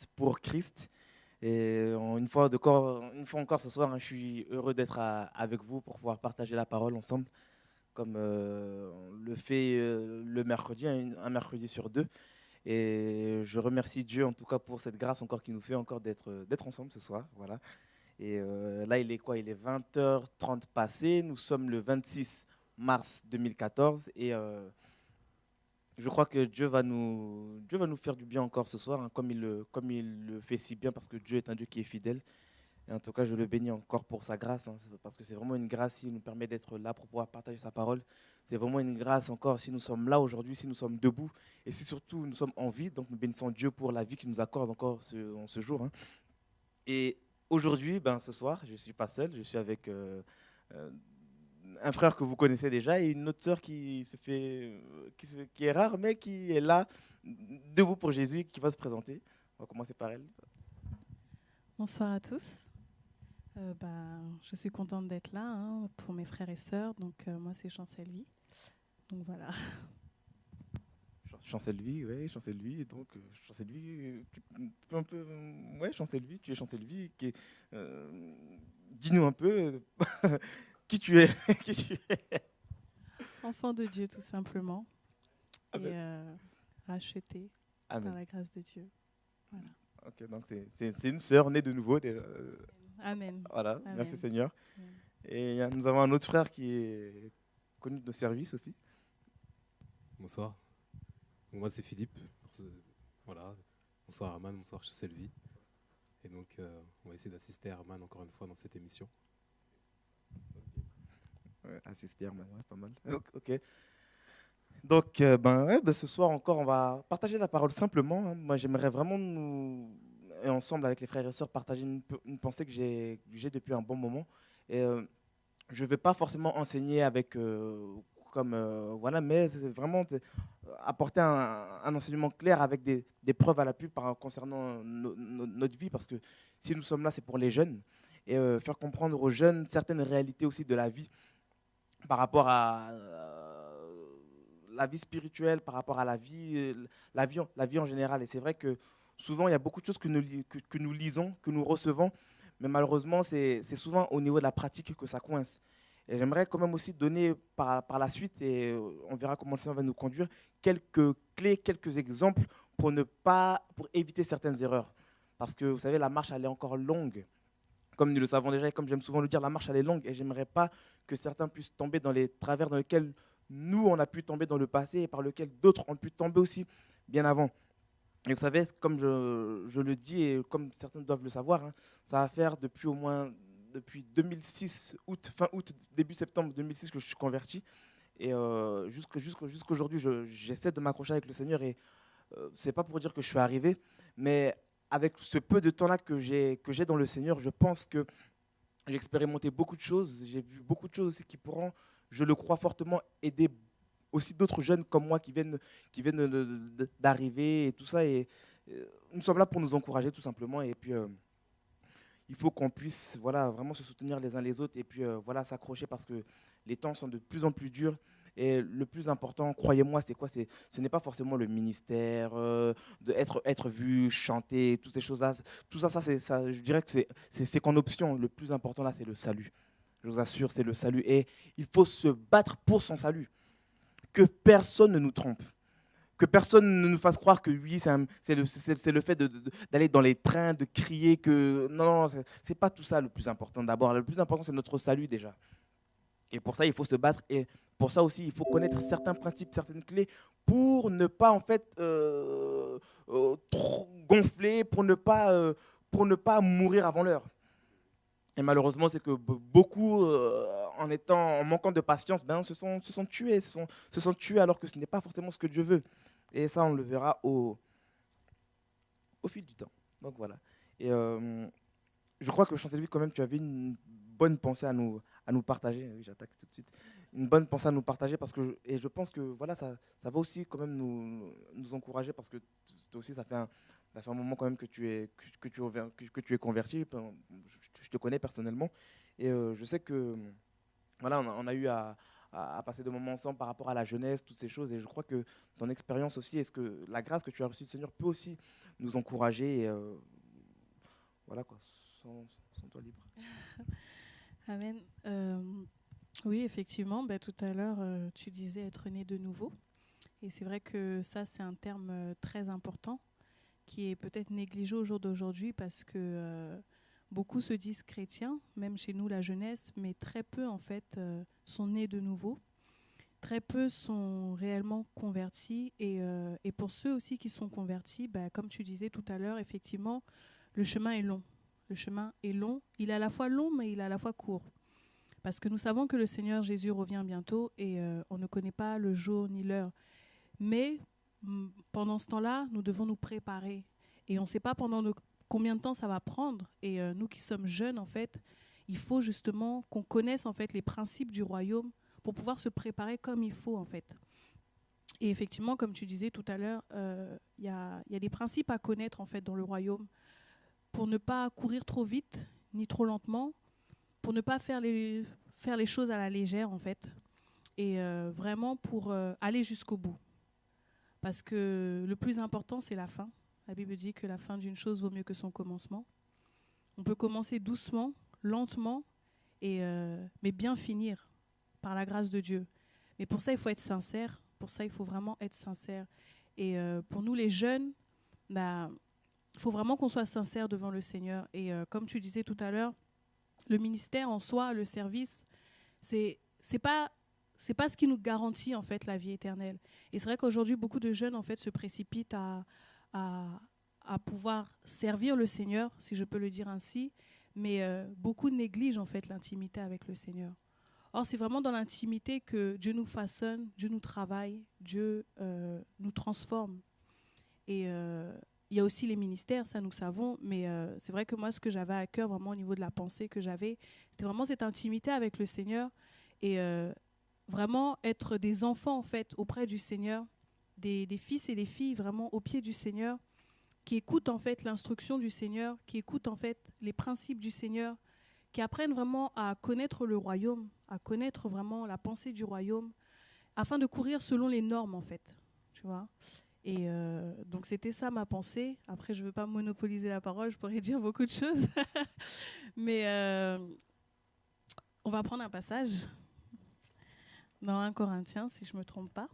tous pour Christ. Et une fois encore ce soir, hein, je suis heureux d'être avec vous pour pouvoir partager la parole ensemble, comme le fait le mercredi, un mercredi sur deux. Et je remercie Dieu en tout cas pour cette grâce encore qui nous fait encore d'être ensemble ce soir. Voilà. Et là, il est quoi? Il est 20h30 passé. Nous sommes le 26 mars 2014 et je crois que Dieu va nous faire du bien encore ce soir, hein, comme il le fait si bien, parce que Dieu est un Dieu qui est fidèle. Et en tout cas, je le bénis encore pour sa grâce, hein, parce que c'est vraiment une grâce s'il nous permet d'être là pour pouvoir partager sa parole. C'est vraiment une grâce encore si nous sommes là aujourd'hui, si nous sommes debout, et si surtout nous sommes en vie. Donc nous bénissons Dieu pour la vie qu'il nous accorde encore en ce jour, hein. Et aujourd'hui, ben, ce soir, je ne suis pas seul, je suis avec euh, un frère que vous connaissez déjà et une autre sœur qui est rare, mais qui est là, debout pour Jésus, qui va se présenter. On va commencer par elle. Bonsoir à tous. Je suis contente d'être là pour mes frères et sœurs. Donc, moi, c'est Chancelvie. Donc, voilà. Chancelvie, ouais, Chancelvie. Donc, Chancelvie, tu peux un peu. Ouais, Chancelvie, tu es Chancelvie. Dis-nous un peu qui tu es. Qui tu es. Enfant de Dieu, tout simplement. Et Amen. racheté par Amen. la grâce de Dieu. Voilà. Ok, donc c'est une sœur née de nouveau. Amen. Voilà, merci Amen. Seigneur. Amen. Et nous avons un autre frère qui est connu de nos services aussi. Bonsoir. Donc moi c'est Philippe. Voilà. Bonsoir Arman, bonsoir Chancelvie. Et donc on va essayer d'assister à Arman encore une fois dans cette émission. Ouais, assister, ouais, pas mal. Ok. Donc, ce soir encore, on va partager la parole simplement, hein. Moi, j'aimerais vraiment et ensemble avec les frères et sœurs, partager une pensée que j'ai depuis un bon moment. Et je ne vais pas forcément enseigner avec, voilà, mais c'est vraiment apporter un enseignement clair avec des preuves à l'appui concernant notre vie, parce que si nous sommes là, c'est pour les jeunes, et faire comprendre aux jeunes certaines réalités aussi de la vie par rapport à la vie spirituelle, par rapport à la vie en général. Et c'est vrai que souvent, il y a beaucoup de choses que nous lisons, que nous recevons, mais malheureusement, c'est souvent au niveau de la pratique que ça coince. Et j'aimerais quand même aussi donner par la suite, et on verra comment ça va nous conduire, quelques clés, quelques exemples pour éviter certaines erreurs. Parce que vous savez, la marche, elle est encore longue. Comme nous le savons déjà, et comme j'aime souvent le dire, la marche, elle est longue, et j'aimerais pas que certains puissent tomber dans les travers dans lesquels nous, on a pu tomber dans le passé, et par lesquels d'autres ont pu tomber aussi bien avant. Et vous savez, comme je le dis, et comme certains doivent le savoir, hein, ça va faire depuis 2006, fin août, début septembre 2006 que je suis converti. Et jusqu'aujourd'hui, j'essaie de m'accrocher avec le Seigneur. Et c'est pas pour dire que je suis arrivé, mais avec ce peu de temps-là que j'ai dans le Seigneur, je pense que j'ai expérimenté beaucoup de choses. J'ai vu beaucoup de choses aussi qui pourront, je le crois fortement, aider aussi d'autres jeunes comme moi qui viennent d'arriver et tout ça. Et nous sommes là pour nous encourager tout simplement. Et puis, il faut qu'on puisse voilà, vraiment se soutenir les uns les autres et puis voilà, s'accrocher parce que les temps sont de plus en plus durs. Et le plus important, croyez-moi, c'est quoi? Ce n'est pas forcément le ministère, être vu, chanter, toutes ces choses-là. Tout ça, je dirais que c'est qu'en option. Le plus important là, c'est le salut. Je vous assure, c'est le salut. Et il faut se battre pour son salut. Que personne ne nous trompe. Que personne ne nous fasse croire que oui, c'est le fait d'aller dans les trains, de crier que non, c'est pas tout ça le plus important. D'abord, le plus important, c'est notre salut déjà. Et pour ça, il faut se battre. Et pour ça aussi, il faut connaître certains principes, certaines clés pour ne pas en fait trop gonfler, pour ne pas mourir avant l'heure. Et malheureusement, c'est que beaucoup, en manquant de patience, ben, se sont tués, se sont tués alors que ce n'est pas forcément ce que Dieu veut. Et ça, on le verra au fil du temps. Donc voilà. Et je crois que Chancelvie, quand même, tu avais une bonne pensée à nous partager. Oui, j'attaque tout de suite. Une bonne pensée à nous partager et je pense que voilà, ça va aussi quand même nous encourager parce que toi aussi, ça fait un moment quand même que tu es converti. Je te connais personnellement et je sais que voilà, on a eu à passer des moments ensemble par rapport à la jeunesse, toutes ces choses. Et je crois que ton expérience aussi, est-ce que la grâce que tu as reçue du Seigneur peut aussi nous encourager. Et, voilà quoi, sans toi libre. Amen. Oui, effectivement, tout à l'heure, tu disais être né de nouveau. Et c'est vrai que ça, c'est un terme très important qui est peut-être négligé au jour d'aujourd'hui parce que beaucoup se disent chrétiens, même chez nous, la jeunesse, mais très peu, en fait, sont nés de nouveau. Très peu sont réellement convertis. Et pour ceux aussi qui sont convertis, comme tu disais tout à l'heure, effectivement, le chemin est long. Le chemin est long. Il est à la fois long, mais il est à la fois court. Parce que nous savons que le Seigneur Jésus revient bientôt et on ne connaît pas le jour ni l'heure. Mais pendant ce temps-là, nous devons nous préparer. Et on ne sait pas pendant combien de temps ça va prendre. Et nous qui sommes jeunes, en fait, il faut justement qu'on connaisse en fait, les principes du royaume pour pouvoir se préparer comme il faut, en fait. Et effectivement, comme tu disais tout à l'heure, y a des principes à connaître en fait, dans le royaume pour ne pas courir trop vite ni trop lentement, pour ne pas faire les choses à la légère, en fait, et vraiment pour aller jusqu'au bout. Parce que le plus important, c'est la fin. La Bible dit que la fin d'une chose vaut mieux que son commencement. On peut commencer doucement, lentement, mais bien finir par la grâce de Dieu. Mais pour ça, il faut être sincère. Pour ça, il faut vraiment être sincère. Et pour nous, les jeunes, il faut vraiment qu'on soit sincère devant le Seigneur. Et comme tu disais tout à l'heure, le ministère en soi, le service, c'est pas ce qui nous garantit en fait la vie éternelle. Et c'est vrai qu'aujourd'hui, beaucoup de jeunes en fait se précipitent à pouvoir servir le Seigneur, si je peux le dire ainsi, mais beaucoup négligent en fait l'intimité avec le Seigneur. Or, c'est vraiment dans l'intimité que Dieu nous façonne, Dieu nous travaille, Dieu nous transforme. Et il y a aussi les ministères, ça nous savons, mais c'est vrai que moi, ce que j'avais à cœur vraiment au niveau de la pensée que j'avais, c'était vraiment cette intimité avec le Seigneur et vraiment être des enfants en fait auprès du Seigneur, des fils et des filles vraiment au pied du Seigneur, qui écoutent en fait l'instruction du Seigneur, qui écoutent en fait les principes du Seigneur, qui apprennent vraiment à connaître le royaume, à connaître vraiment la pensée du royaume, afin de courir selon les normes en fait, tu vois. Et donc c'était ça ma pensée. Après, je ne veux pas monopoliser la parole, je pourrais dire beaucoup de choses. Mais on va prendre un passage dans 1 Corinthiens, si je ne me trompe pas.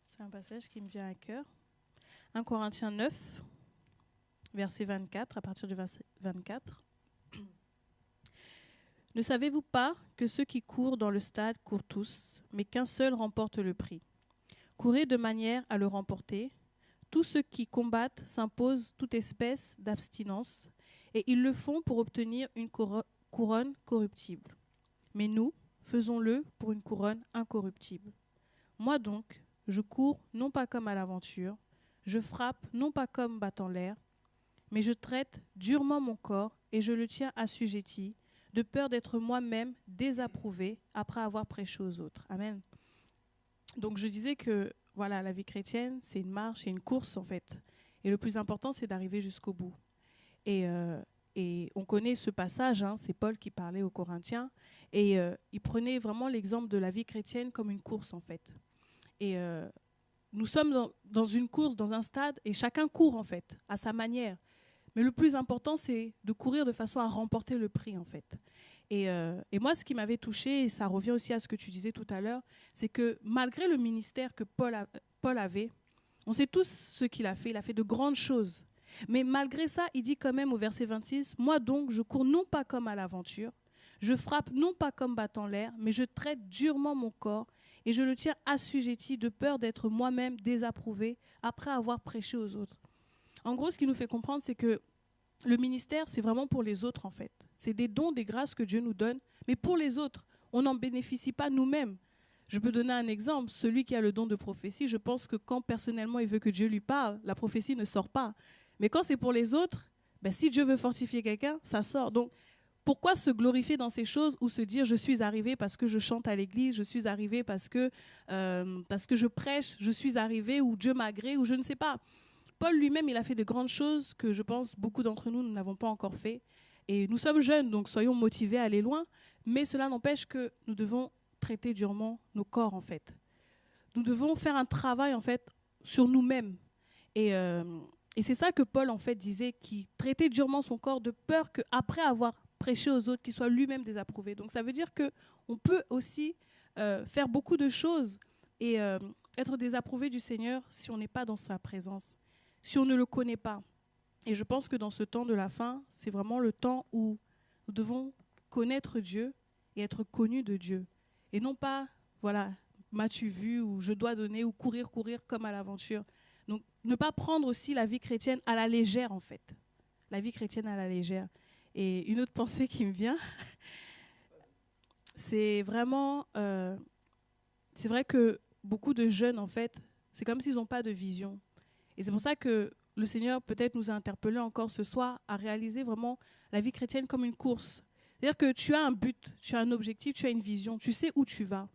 C'est un passage qui me vient à cœur. 1 Corinthiens 9, verset 24, à partir du verset 24. Ne savez-vous pas que ceux qui courent dans le stade courent tous, mais qu'un seul remporte le prix? Courez de manière à le remporter. Tous ceux qui combattent s'imposent toute espèce d'abstinence, et ils le font pour obtenir une couronne corruptible. Mais nous, faisons-le pour une couronne incorruptible. Moi donc, je cours non pas comme à l'aventure, je frappe non pas comme battant l'air, mais je traite durement mon corps et je le tiens assujetti, de peur d'être moi-même désapprouvé après avoir prêché aux autres. Amen. Donc je disais que voilà, la vie chrétienne, c'est une marche, c'est une course en fait. Et le plus important, c'est d'arriver jusqu'au bout. Et on connaît ce passage, hein, c'est Paul qui parlait aux Corinthiens, et il prenait vraiment l'exemple de la vie chrétienne comme une course en fait. Et nous sommes dans une course, dans un stade, et chacun court en fait, à sa manière. Mais le plus important, c'est de courir de façon à remporter le prix, en fait. Et moi, ce qui m'avait touchée, et ça revient aussi à ce que tu disais tout à l'heure, c'est que malgré le ministère que Paul avait, on sait tous ce qu'il a fait. Il a fait de grandes choses. Mais malgré ça, il dit quand même au verset 26, « Moi donc, je cours non pas comme à l'aventure, je frappe non pas comme battant l'air, mais je traite durement mon corps et je le tiens assujetti de peur d'être moi-même désapprouvé après avoir prêché aux autres. » En gros, ce qui nous fait comprendre, c'est que le ministère, c'est vraiment pour les autres, en fait. C'est des dons, des grâces que Dieu nous donne, mais pour les autres. On n'en bénéficie pas nous-mêmes. Je peux donner un exemple. Celui qui a le don de prophétie, je pense que quand personnellement il veut que Dieu lui parle, la prophétie ne sort pas. Mais quand c'est pour les autres, si Dieu veut fortifier quelqu'un, ça sort. Donc, pourquoi se glorifier dans ces choses ou se dire « je suis arrivé parce que je chante à l'église, je suis arrivé parce que je prêche, je suis arrivé ou Dieu m'a agréé ou je ne sais pas ». Paul lui-même, il a fait de grandes choses que je pense beaucoup d'entre nous, nous n'avons pas encore fait. Et nous sommes jeunes, donc soyons motivés à aller loin. Mais cela n'empêche que nous devons traiter durement nos corps, en fait. Nous devons faire un travail, en fait, sur nous-mêmes. Et c'est ça que Paul, en fait, disait, qu'il traitait durement son corps de peur qu'après avoir prêché aux autres, qu'il soit lui-même désapprouvé. Donc ça veut dire qu'on peut aussi faire beaucoup de choses et être désapprouvé du Seigneur si on n'est pas dans sa présence, si on ne le connaît pas. Et je pense que dans ce temps de la fin, c'est vraiment le temps où nous devons connaître Dieu et être connus de Dieu. Et non pas, voilà, m'as-tu vu, ou je dois donner, ou courir comme à l'aventure. Donc, ne pas prendre aussi la vie chrétienne à la légère, en fait. La vie chrétienne à la légère. Et une autre pensée qui me vient, c'est vraiment... c'est vrai que beaucoup de jeunes, en fait, c'est comme s'ils n'ont pas de vision. Et c'est pour ça que le Seigneur peut-être nous a interpellés encore ce soir à réaliser vraiment la vie chrétienne comme une course. C'est-à-dire que tu as un but, tu as un objectif, tu as une vision, tu sais où tu vas.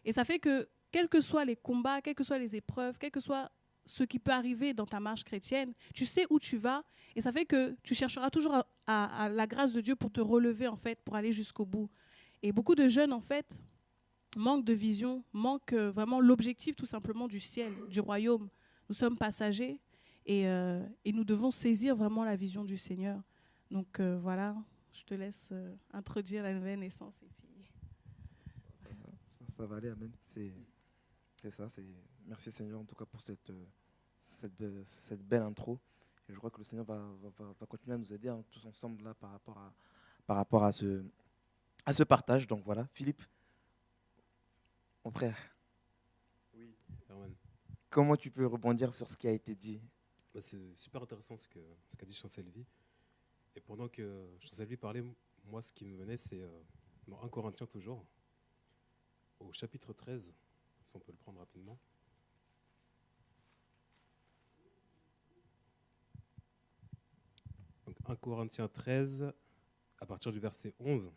Et ça fait que, quels que soient les combats, quelles que soient les épreuves, quel que soit ce qui peut arriver dans ta marche chrétienne, tu sais où tu vas. Et ça fait que tu chercheras toujours à la grâce de Dieu pour te relever, en fait, pour aller jusqu'au bout. Et beaucoup de jeunes, en fait, manquent de vision, manquent vraiment l'objectif tout simplement du ciel, du royaume. Nous sommes passagers et nous devons saisir vraiment la vision du Seigneur. Donc voilà, je te laisse introduire la nouvelle naissance. Et puis... Ça va aller, amen. C'est ça. Merci Seigneur en tout cas pour cette belle intro. Et je crois que le Seigneur va continuer à nous aider hein, tous ensemble là, par rapport à ce partage. Donc voilà, Philippe, mon frère. Oui, Erwan. Comment tu peux rebondir sur ce qui a été dit? C'est super intéressant ce qu'a dit Chancelvi. Et pendant que Chancelvi parlait, moi, ce qui me venait, c'est dans 1 Corinthiens toujours, au chapitre 13, si on peut le prendre rapidement. Donc 1 Corinthiens 13, à partir du verset 11,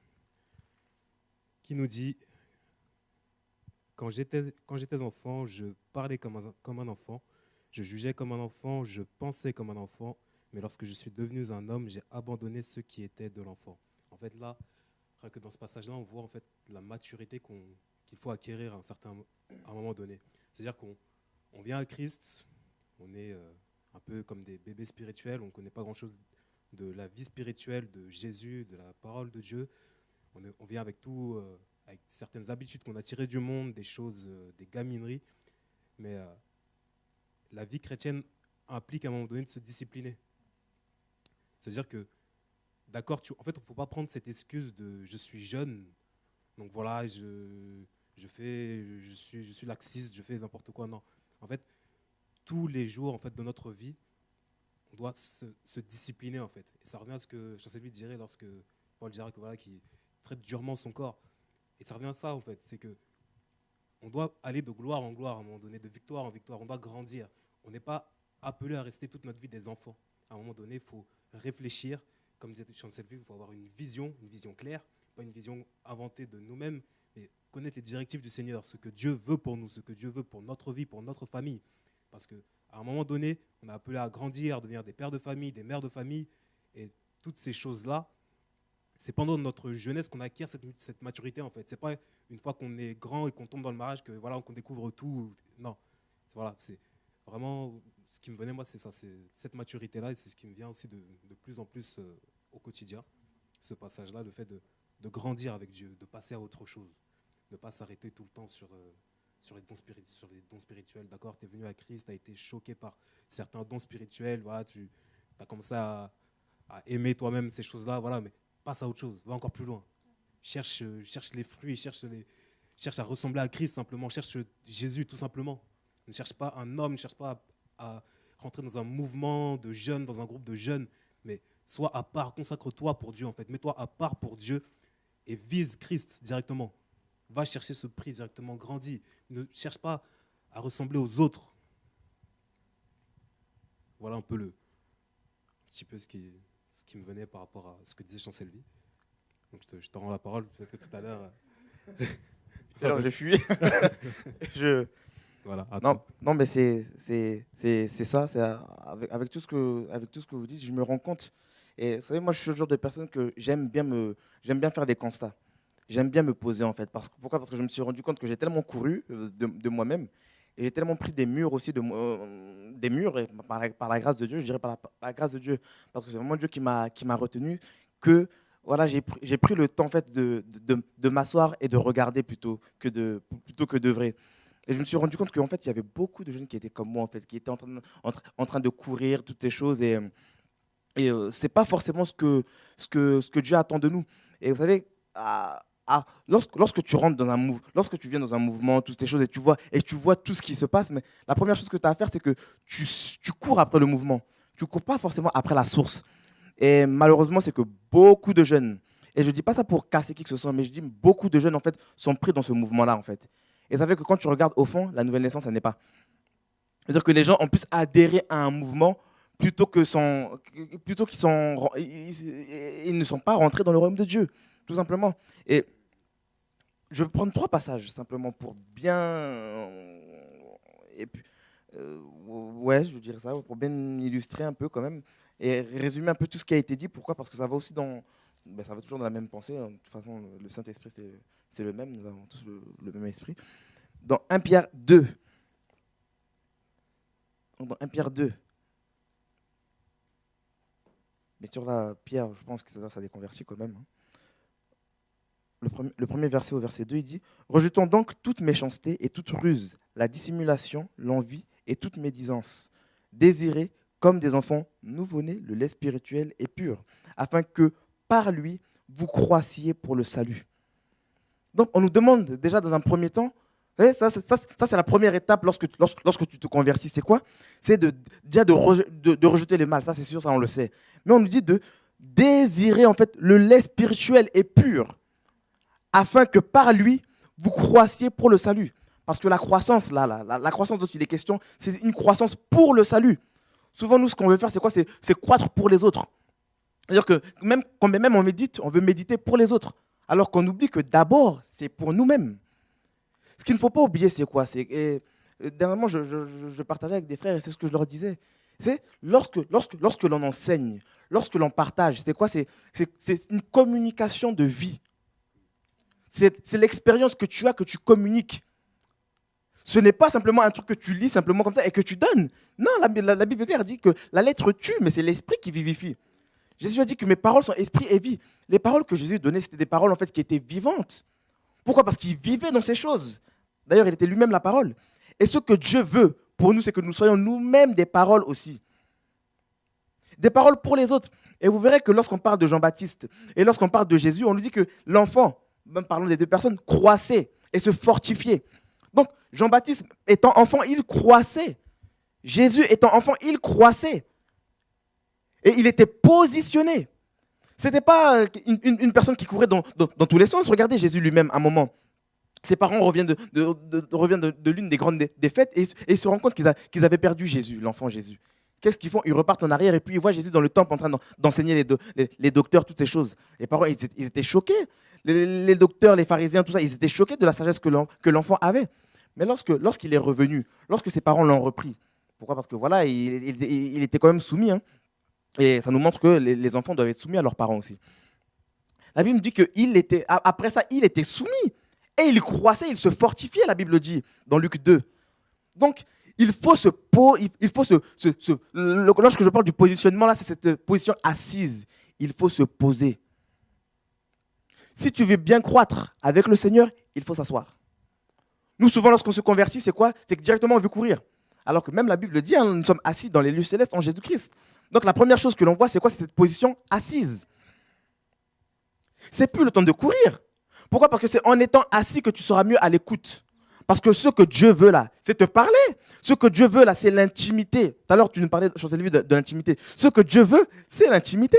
qui nous dit « Quand j'étais enfant, je parlais comme un enfant, je jugeais comme un enfant, je pensais comme un enfant, mais lorsque je suis devenu un homme, j'ai abandonné ce qui était de l'enfant. » En fait, là, rien que dans ce passage-là, on voit en fait la maturité qu'il faut acquérir à un moment donné. C'est-à-dire qu'on vient à Christ, on est un peu comme des bébés spirituels, on ne connaît pas grand-chose de la vie spirituelle de Jésus, de la parole de Dieu. On vient avec tout, avec certaines habitudes qu'on a tirées du monde, des choses, des gamineries. Mais la vie chrétienne implique à un moment donné de se discipliner. C'est-à-dire que, d'accord, en fait, il ne faut pas prendre cette excuse de « je suis jeune, donc voilà, je suis laxiste, je fais n'importe quoi ». Non, en fait, tous les jours en fait, de notre vie, on doit se discipliner en fait. Et ça revient à ce que Chancelvi dirait lorsque Paul dirait que voilà, qu'il traite durement son corps. Et ça revient à ça en fait, c'est que on doit aller de gloire en gloire à un moment donné, de victoire en victoire. On doit grandir. On n'est pas appelé à rester toute notre vie des enfants. À un moment donné, il faut réfléchir. Comme disait Chancelvi, il faut avoir une vision claire, pas une vision inventée de nous-mêmes, mais connaître les directives du Seigneur, ce que Dieu veut pour nous, ce que Dieu veut pour notre vie, pour notre famille. Parce qu'à un moment donné, on est appelé à grandir, à devenir des pères de famille, des mères de famille. Et toutes ces choses-là, c'est pendant notre jeunesse qu'on acquiert cette maturité, en fait. Ce n'est pas une fois qu'on est grand et qu'on tombe dans le mariage qu'on découvre tout. Non. Voilà, c'est vraiment ce qui me venait, moi, c'est ça. C'est cette maturité-là et c'est ce qui me vient aussi de plus en plus au quotidien. Ce passage-là, le fait de grandir avec Dieu, de passer à autre chose, de ne pas s'arrêter tout le temps sur les dons spirituels. D'accord, tu es venu à Christ, tu as été choqué par certains dons spirituels, voilà, tu as commencé à aimer toi-même ces choses-là, voilà, mais passe à autre chose, va encore plus loin. Cherche les fruits, cherche à ressembler à Christ simplement, cherche Jésus tout simplement. Ne cherche pas un homme, ne cherche pas à rentrer dans un mouvement de jeunes, dans un groupe de jeunes, mais sois à part, consacre-toi pour Dieu en fait, mets-toi à part pour Dieu et vise Christ directement. Va chercher ce prix directement, grandis. Ne cherche pas à ressembler aux autres. Voilà un petit peu ce qui me venait par rapport à ce que disait Chancelvi. Donc je te rends la parole, peut-être que tout à l'heure... Alors j'ai fui. Voilà, à Non, toi. non, mais c'est ça. Avec tout ce que vous dites, je me rends compte. Et vous savez, moi, je suis le genre de personne que j'aime bien faire des constats. J'aime bien me poser, en fait. Pourquoi? Parce que je me suis rendu compte que j'ai tellement couru de moi-même. Et j'ai tellement pris des murs aussi, des murs, et par la grâce de Dieu, je dirais par la grâce de Dieu, parce que c'est vraiment Dieu qui m'a retenu, que voilà, j'ai pris le temps en fait, de m'asseoir et de regarder plutôt que d'œuvrer. Et je me suis rendu compte qu'en fait, il y avait beaucoup de jeunes qui étaient comme moi, en fait, qui étaient en train de courir, toutes ces choses. Et ce n'est pas forcément ce que Dieu attend de nous. Et vous savez, lorsque tu rentres dans lorsque tu viens dans un mouvement, toutes ces choses, et tu vois tout ce qui se passe, mais la première chose que tu as à faire, c'est que tu cours après le mouvement. Tu ne cours pas forcément après la source. Et malheureusement, c'est que beaucoup de jeunes, et je ne dis pas ça pour casser qui que ce soit, mais je dis beaucoup de jeunes, en fait, sont pris dans ce mouvement-là, en fait. Et ça fait que quand tu regardes au fond, la nouvelle naissance, ça n'est pas. C'est-à-dire que les gens ont plus adhéré à un mouvement plutôt ils ne sont pas rentrés dans le royaume de Dieu, tout simplement. Et je vais prendre 3 passages simplement pour bien, et puis, ouais, je dirais ça, pour bien illustrer un peu quand même et résumer un peu tout ce qui a été dit. Pourquoi? Parce que ça va aussi ça va toujours dans la même pensée. De toute façon, le Saint-Esprit c'est le même. Nous avons tous le même esprit. Dans 1 Pierre 2. Dans 1 Pierre 2. Mais sur la Pierre, je pense que ça déconvertit quand même. Le premier verset au verset 2, il dit « Rejetons donc toute méchanceté et toute ruse, la dissimulation, l'envie et toute médisance. Désirez, comme des enfants nouveau-nés, le lait spirituel et pur, afin que, par lui, vous croissiez pour le salut. » Donc, on nous demande déjà dans un premier temps, ça c'est la première étape lorsque tu te convertis. C'est quoi? C'est déjà de rejeter le mal. Ça, c'est sûr, ça, on le sait. Mais on nous dit de désirer en fait le lait spirituel et pur, afin que par lui, vous croissiez pour le salut. Parce que la croissance, la croissance dont il est question, c'est une croissance pour le salut. Souvent, nous, ce qu'on veut faire, c'est quoi? C'est croître pour les autres. C'est-à-dire que quand même on médite, on veut méditer pour les autres. Alors qu'on oublie que d'abord, c'est pour nous-mêmes. Ce qu'il ne faut pas oublier, c'est quoi? Dernièrement, je partageais avec des frères et c'est ce que je leur disais. C'est lorsque l'on enseigne, lorsque l'on partage, c'est quoi? C'est une communication de vie. C'est l'expérience que tu as, que tu communiques. Ce n'est pas simplement un truc que tu lis simplement comme ça et que tu donnes. Non, la Bible claire dit que la lettre tue, mais c'est l'esprit qui vivifie. Jésus a dit que mes paroles sont esprit et vie. Les paroles que Jésus donnait, c'était des paroles en fait qui étaient vivantes. Pourquoi? Parce qu'il vivait dans ces choses. D'ailleurs, il était lui-même la parole. Et ce que Dieu veut pour nous, c'est que nous soyons nous-mêmes des paroles aussi. Des paroles pour les autres. Et vous verrez que lorsqu'on parle de Jean-Baptiste et lorsqu'on parle de Jésus, on nous dit que l'enfant, même parlons des deux personnes, croissait et se fortifiait. Donc, Jean-Baptiste étant enfant, il croissait. Jésus étant enfant, il croissait. Et il était positionné. Ce n'était pas une personne qui courait dans tous les sens. Regardez Jésus lui-même, à un moment. Ses parents reviennent de l'une des grandes des fêtes et ils se rendent compte qu'ils avaient perdu Jésus, l'enfant Jésus. Qu'est-ce qu'ils font? Ils repartent en arrière et puis ils voient Jésus dans le temple en train d'enseigner les docteurs, toutes ces choses. Les parents, ils étaient choqués. Les docteurs, les pharisiens, tout ça, ils étaient choqués de la sagesse que l'enfant avait. Mais lorsqu'il est revenu, lorsque ses parents l'ont repris, pourquoi? Parce que voilà, il était quand même soumis. Hein. Et ça nous montre que les enfants doivent être soumis à leurs parents aussi. La Bible dit qu'après ça, il était soumis. Et il croissait, il se fortifiait, la Bible dit, dans Luc 2. Donc, lorsque je parle du positionnement, là, c'est cette position assise. Il faut se poser. Si tu veux bien croître avec le Seigneur, il faut s'asseoir. Nous, souvent, lorsqu'on se convertit, c'est quoi? C'est que directement, on veut courir. Alors que même la Bible dit, hein, nous sommes assis dans les lieux célestes en Jésus-Christ. Donc, la première chose que l'on voit, c'est quoi? C'est cette position assise. C'est plus le temps de courir. Pourquoi? Parce que c'est en étant assis que tu seras mieux à l'écoute. Parce que ce que Dieu veut là, c'est te parler. Ce que Dieu veut là, c'est l'intimité. Tout à l'heure, tu nous parlais de l'intimité. Ce que Dieu veut, c'est l'intimité.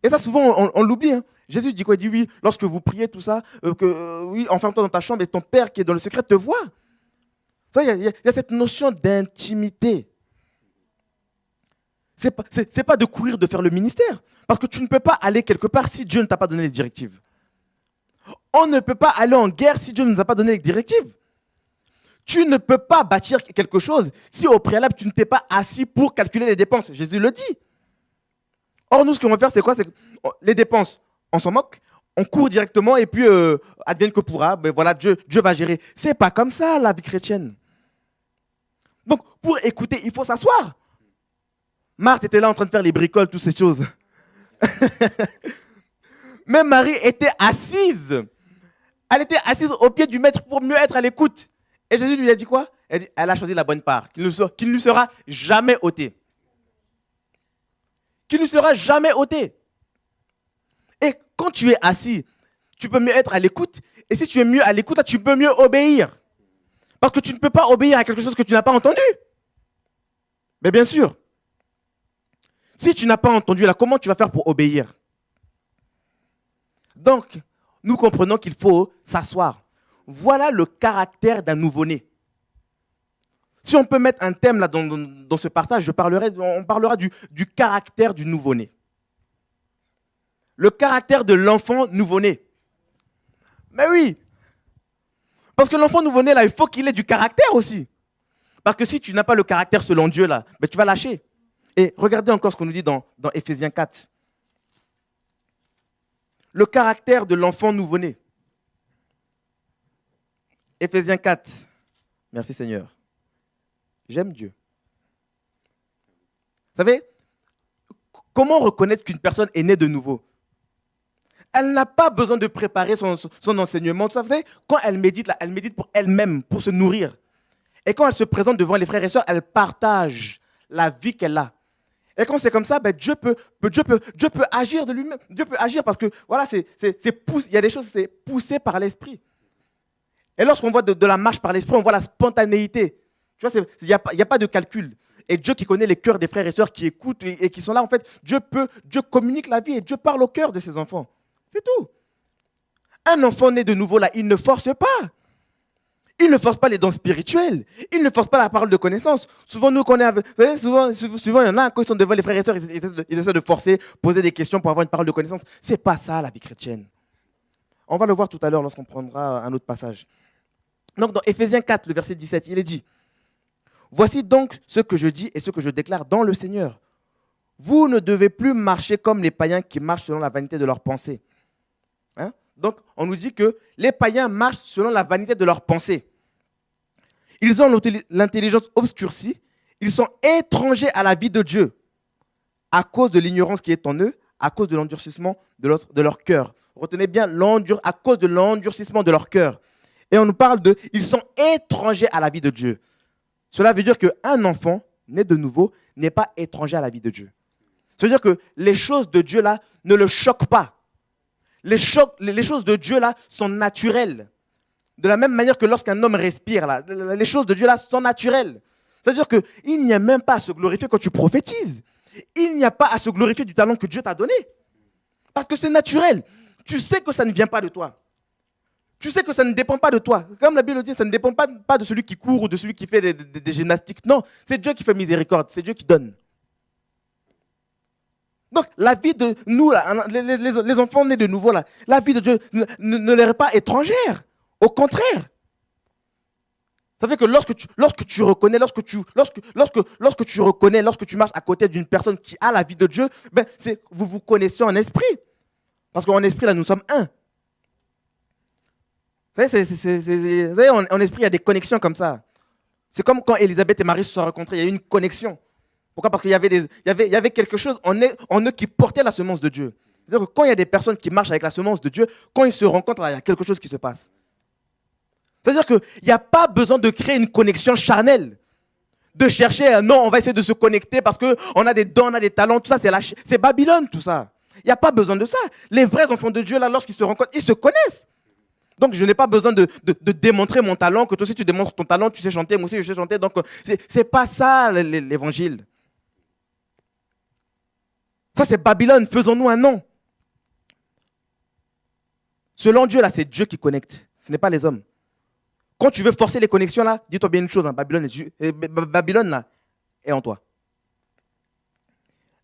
Et ça, souvent, on l'oublie. Hein. Jésus dit quoi? Il dit oui, lorsque vous priez, tout ça, oui, enferme-toi dans ta chambre et ton Père qui est dans le secret te voit. Il y a cette notion d'intimité. C'est pas de courir, de faire le ministère. Parce que tu ne peux pas aller quelque part si Dieu ne t'a pas donné les directives. On ne peut pas aller en guerre si Dieu ne nous a pas donné les directives. Tu ne peux pas bâtir quelque chose si au préalable, tu ne t'es pas assis pour calculer les dépenses. Jésus le dit. Or, nous, ce qu'on va faire, c'est quoi? C'est que les dépenses, on s'en moque, on court directement et puis advienne que pourra, ben voilà, Dieu va gérer. C'est pas comme ça, la vie chrétienne. Donc, pour écouter, il faut s'asseoir. Marthe était là en train de faire les bricoles, toutes ces choses. Même Marie était assise. Elle était assise au pied du maître pour mieux être à l'écoute. Et Jésus lui a dit quoi? Elle a choisi la bonne part, qui ne lui sera jamais ôtée. Qui ne lui sera jamais ôtée. Et quand tu es assis, tu peux mieux être à l'écoute. Et si tu es mieux à l'écoute, tu peux mieux obéir. Parce que tu ne peux pas obéir à quelque chose que tu n'as pas entendu. Mais bien sûr. Si tu n'as pas entendu, là, comment tu vas faire pour obéir? Donc, nous comprenons qu'il faut s'asseoir. Voilà le caractère d'un nouveau-né. Si on peut mettre un thème là dans ce partage, on parlera du caractère du nouveau-né. Le caractère de l'enfant nouveau-né. Mais oui. Parce que l'enfant nouveau-né, là, il faut qu'il ait du caractère aussi. Parce que si tu n'as pas le caractère selon Dieu, là, ben, tu vas lâcher. Et regardez encore ce qu'on nous dit dans Éphésiens 4. Le caractère de l'enfant nouveau-né. Éphésiens 4. Merci Seigneur. J'aime Dieu. Vous savez, comment reconnaître qu'une personne est née de nouveau? Elle n'a pas besoin de préparer son enseignement. Vous savez, quand elle médite, là, elle médite pour elle-même, pour se nourrir. Et quand elle se présente devant les frères et sœurs, elle partage la vie qu'elle a. Et quand c'est comme ça, ben Dieu peut agir de lui-même. Dieu peut agir parce que voilà, il y a des choses, c'est poussé par l'esprit. Et lorsqu'on voit de la marche par l'esprit, on voit la spontanéité. Tu vois, il n'y a pas de calcul. Et Dieu qui connaît les cœurs des frères et sœurs qui écoutent et qui sont là, en fait, Dieu communique la vie et Dieu parle au cœur de ses enfants. C'est tout. Un enfant né de nouveau, là, il ne force pas. Il ne force pas les dons spirituels. Il ne force pas la parole de connaissance. Souvent, nous, souvent, il y en a, quand ils sont devant les frères et sœurs, ils essaient de forcer, poser des questions pour avoir une parole de connaissance. Ce n'est pas ça, la vie chrétienne. On va le voir tout à l'heure lorsqu'on prendra un autre passage. Donc, dans Éphésiens 4, le verset 17, il est dit: voici donc ce que je dis et ce que je déclare dans le Seigneur. Vous ne devez plus marcher comme les païens qui marchent selon la vanité de leurs pensées. Hein? Donc, on nous dit que les païens marchent selon la vanité de leurs pensées. Ils ont l'intelligence obscurcie. Ils sont étrangers à la vie de Dieu à cause de l'ignorance qui est en eux, à cause de l'endurcissement de leur cœur. Retenez bien, à cause de l'endurcissement de leur cœur. Et on nous parle ils sont étrangers à la vie de Dieu. Cela veut dire qu'un enfant né de nouveau n'est pas étranger à la vie de Dieu. Ça veut dire que les choses de Dieu là ne le choquent pas. Les choses de Dieu là sont naturelles. De la même manière que lorsqu'un homme respire, là, les choses de Dieu là sont naturelles. C'est-à-dire qu'il n'y a même pas à se glorifier quand tu prophétises. Il n'y a pas à se glorifier du talent que Dieu t'a donné. Parce que c'est naturel. Tu sais que ça ne vient pas de toi. Tu sais que ça ne dépend pas de toi. Comme la Bible dit, ça ne dépend pas de celui qui court ou de celui qui fait des gymnastiques. Non, c'est Dieu qui fait miséricorde. C'est Dieu qui donne. Donc, la vie de nous, là, les enfants nés de nouveau, là, la vie de Dieu ne leur est pas étrangère. Au contraire. Ça fait que lorsque tu reconnais, lorsque tu marches à côté d'une personne qui a la vie de Dieu, ben, vous vous connaissez en esprit. Parce qu'en esprit, là, nous sommes un. Vous savez, en esprit, il y a des connexions comme ça. C'est comme quand Élisabeth et Marie se sont rencontrés, il y a eu une connexion. Pourquoi? Parce qu'il y avait quelque chose en eux qui portait la semence de Dieu. C'est-à-dire que quand il y a des personnes qui marchent avec la semence de Dieu, quand ils se rencontrent, là, il y a quelque chose qui se passe. C'est-à-dire qu'il n'y a pas besoin de créer une connexion charnelle. De chercher, non, on va essayer de se connecter parce qu'on a des dons, on a des talents, tout ça, c'est Babylone, tout ça. Il n'y a pas besoin de ça. Les vrais enfants de Dieu, là, lorsqu'ils se rencontrent, ils se connaissent. Donc, je n'ai pas besoin de démontrer mon talent, que toi aussi tu démontres ton talent, tu sais chanter, moi aussi je sais chanter. Donc, c'est pas ça l'évangile. Ça, c'est Babylone. Faisons-nous un nom. Selon Dieu, là, c'est Dieu qui connecte. Ce n'est pas les hommes. Quand tu veux forcer les connexions, là, dis-toi bien une chose. Hein, Babylone, là, est en toi.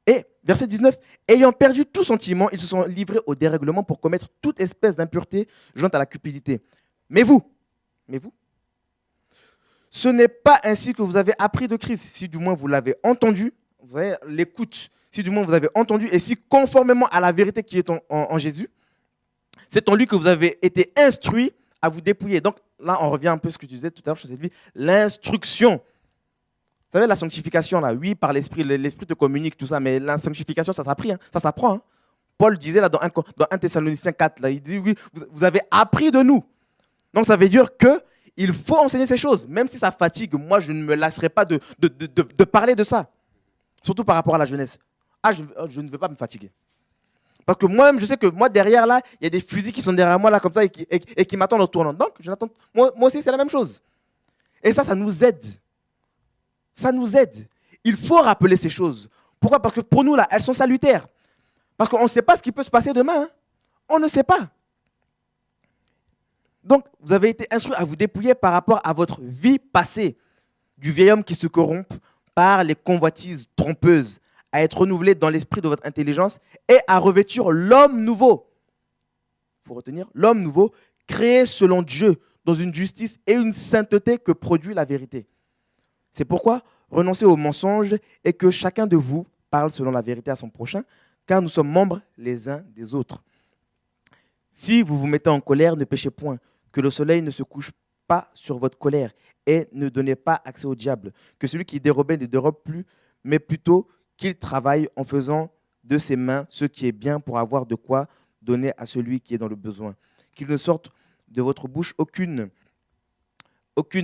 Et, verset 19, ayant perdu tout sentiment, ils se sont livrés au dérèglement pour commettre toute espèce d'impureté jointe à la cupidité. Mais vous, ce n'est pas ainsi que vous avez appris de Christ, si du moins vous l'avez entendu, vous voyez, l'écoute, si du moins vous avez entendu, et si conformément à la vérité qui est en Jésus, c'est en lui que vous avez été instruits à vous dépouiller. Donc là, on revient un peu à ce que tu disais tout à l'heure, je sais lui, l'instruction. Vous savez, la sanctification, là, oui, par l'Esprit, l'Esprit te communique, tout ça, mais la sanctification, ça s'apprend. Hein, ça s'apprend. Hein. Paul disait là dans 1 Thessaloniciens 4, là, il dit, oui, vous avez appris de nous. Donc ça veut dire qu'il faut enseigner ces choses, même si ça fatigue. Moi, je ne me lasserai pas de parler de ça, surtout par rapport à la jeunesse. Ah, je ne veux pas me fatiguer. Parce que moi-même, je sais que moi, derrière, là, il y a des fusils qui sont derrière moi, là, comme ça, et qui m'attendent au tournant. Donc, moi aussi, c'est la même chose. Et ça nous aide. Ça nous aide. Il faut rappeler ces choses. Pourquoi? Parce que pour nous, là, elles sont salutaires. Parce qu'on ne sait pas ce qui peut se passer demain. Hein. On ne sait pas. Donc, vous avez été instruits à vous dépouiller par rapport à votre vie passée, du vieil homme qui se corrompt par les convoitises trompeuses, à être renouvelé dans l'esprit de votre intelligence et à revêtir l'homme nouveau. Il faut retenir, l'homme nouveau, créé selon Dieu, dans une justice et une sainteté que produit la vérité. C'est pourquoi renoncez aux mensonges et que chacun de vous parle selon la vérité à son prochain, car nous sommes membres les uns des autres. Si vous vous mettez en colère, ne péchez point, que le soleil ne se couche pas sur votre colère et ne donnez pas accès au diable, que celui qui dérobait ne dérobe plus, mais plutôt qu'il travaille en faisant de ses mains ce qui est bien pour avoir de quoi donner à celui qui est dans le besoin. Qu'il ne sorte de votre bouche aucune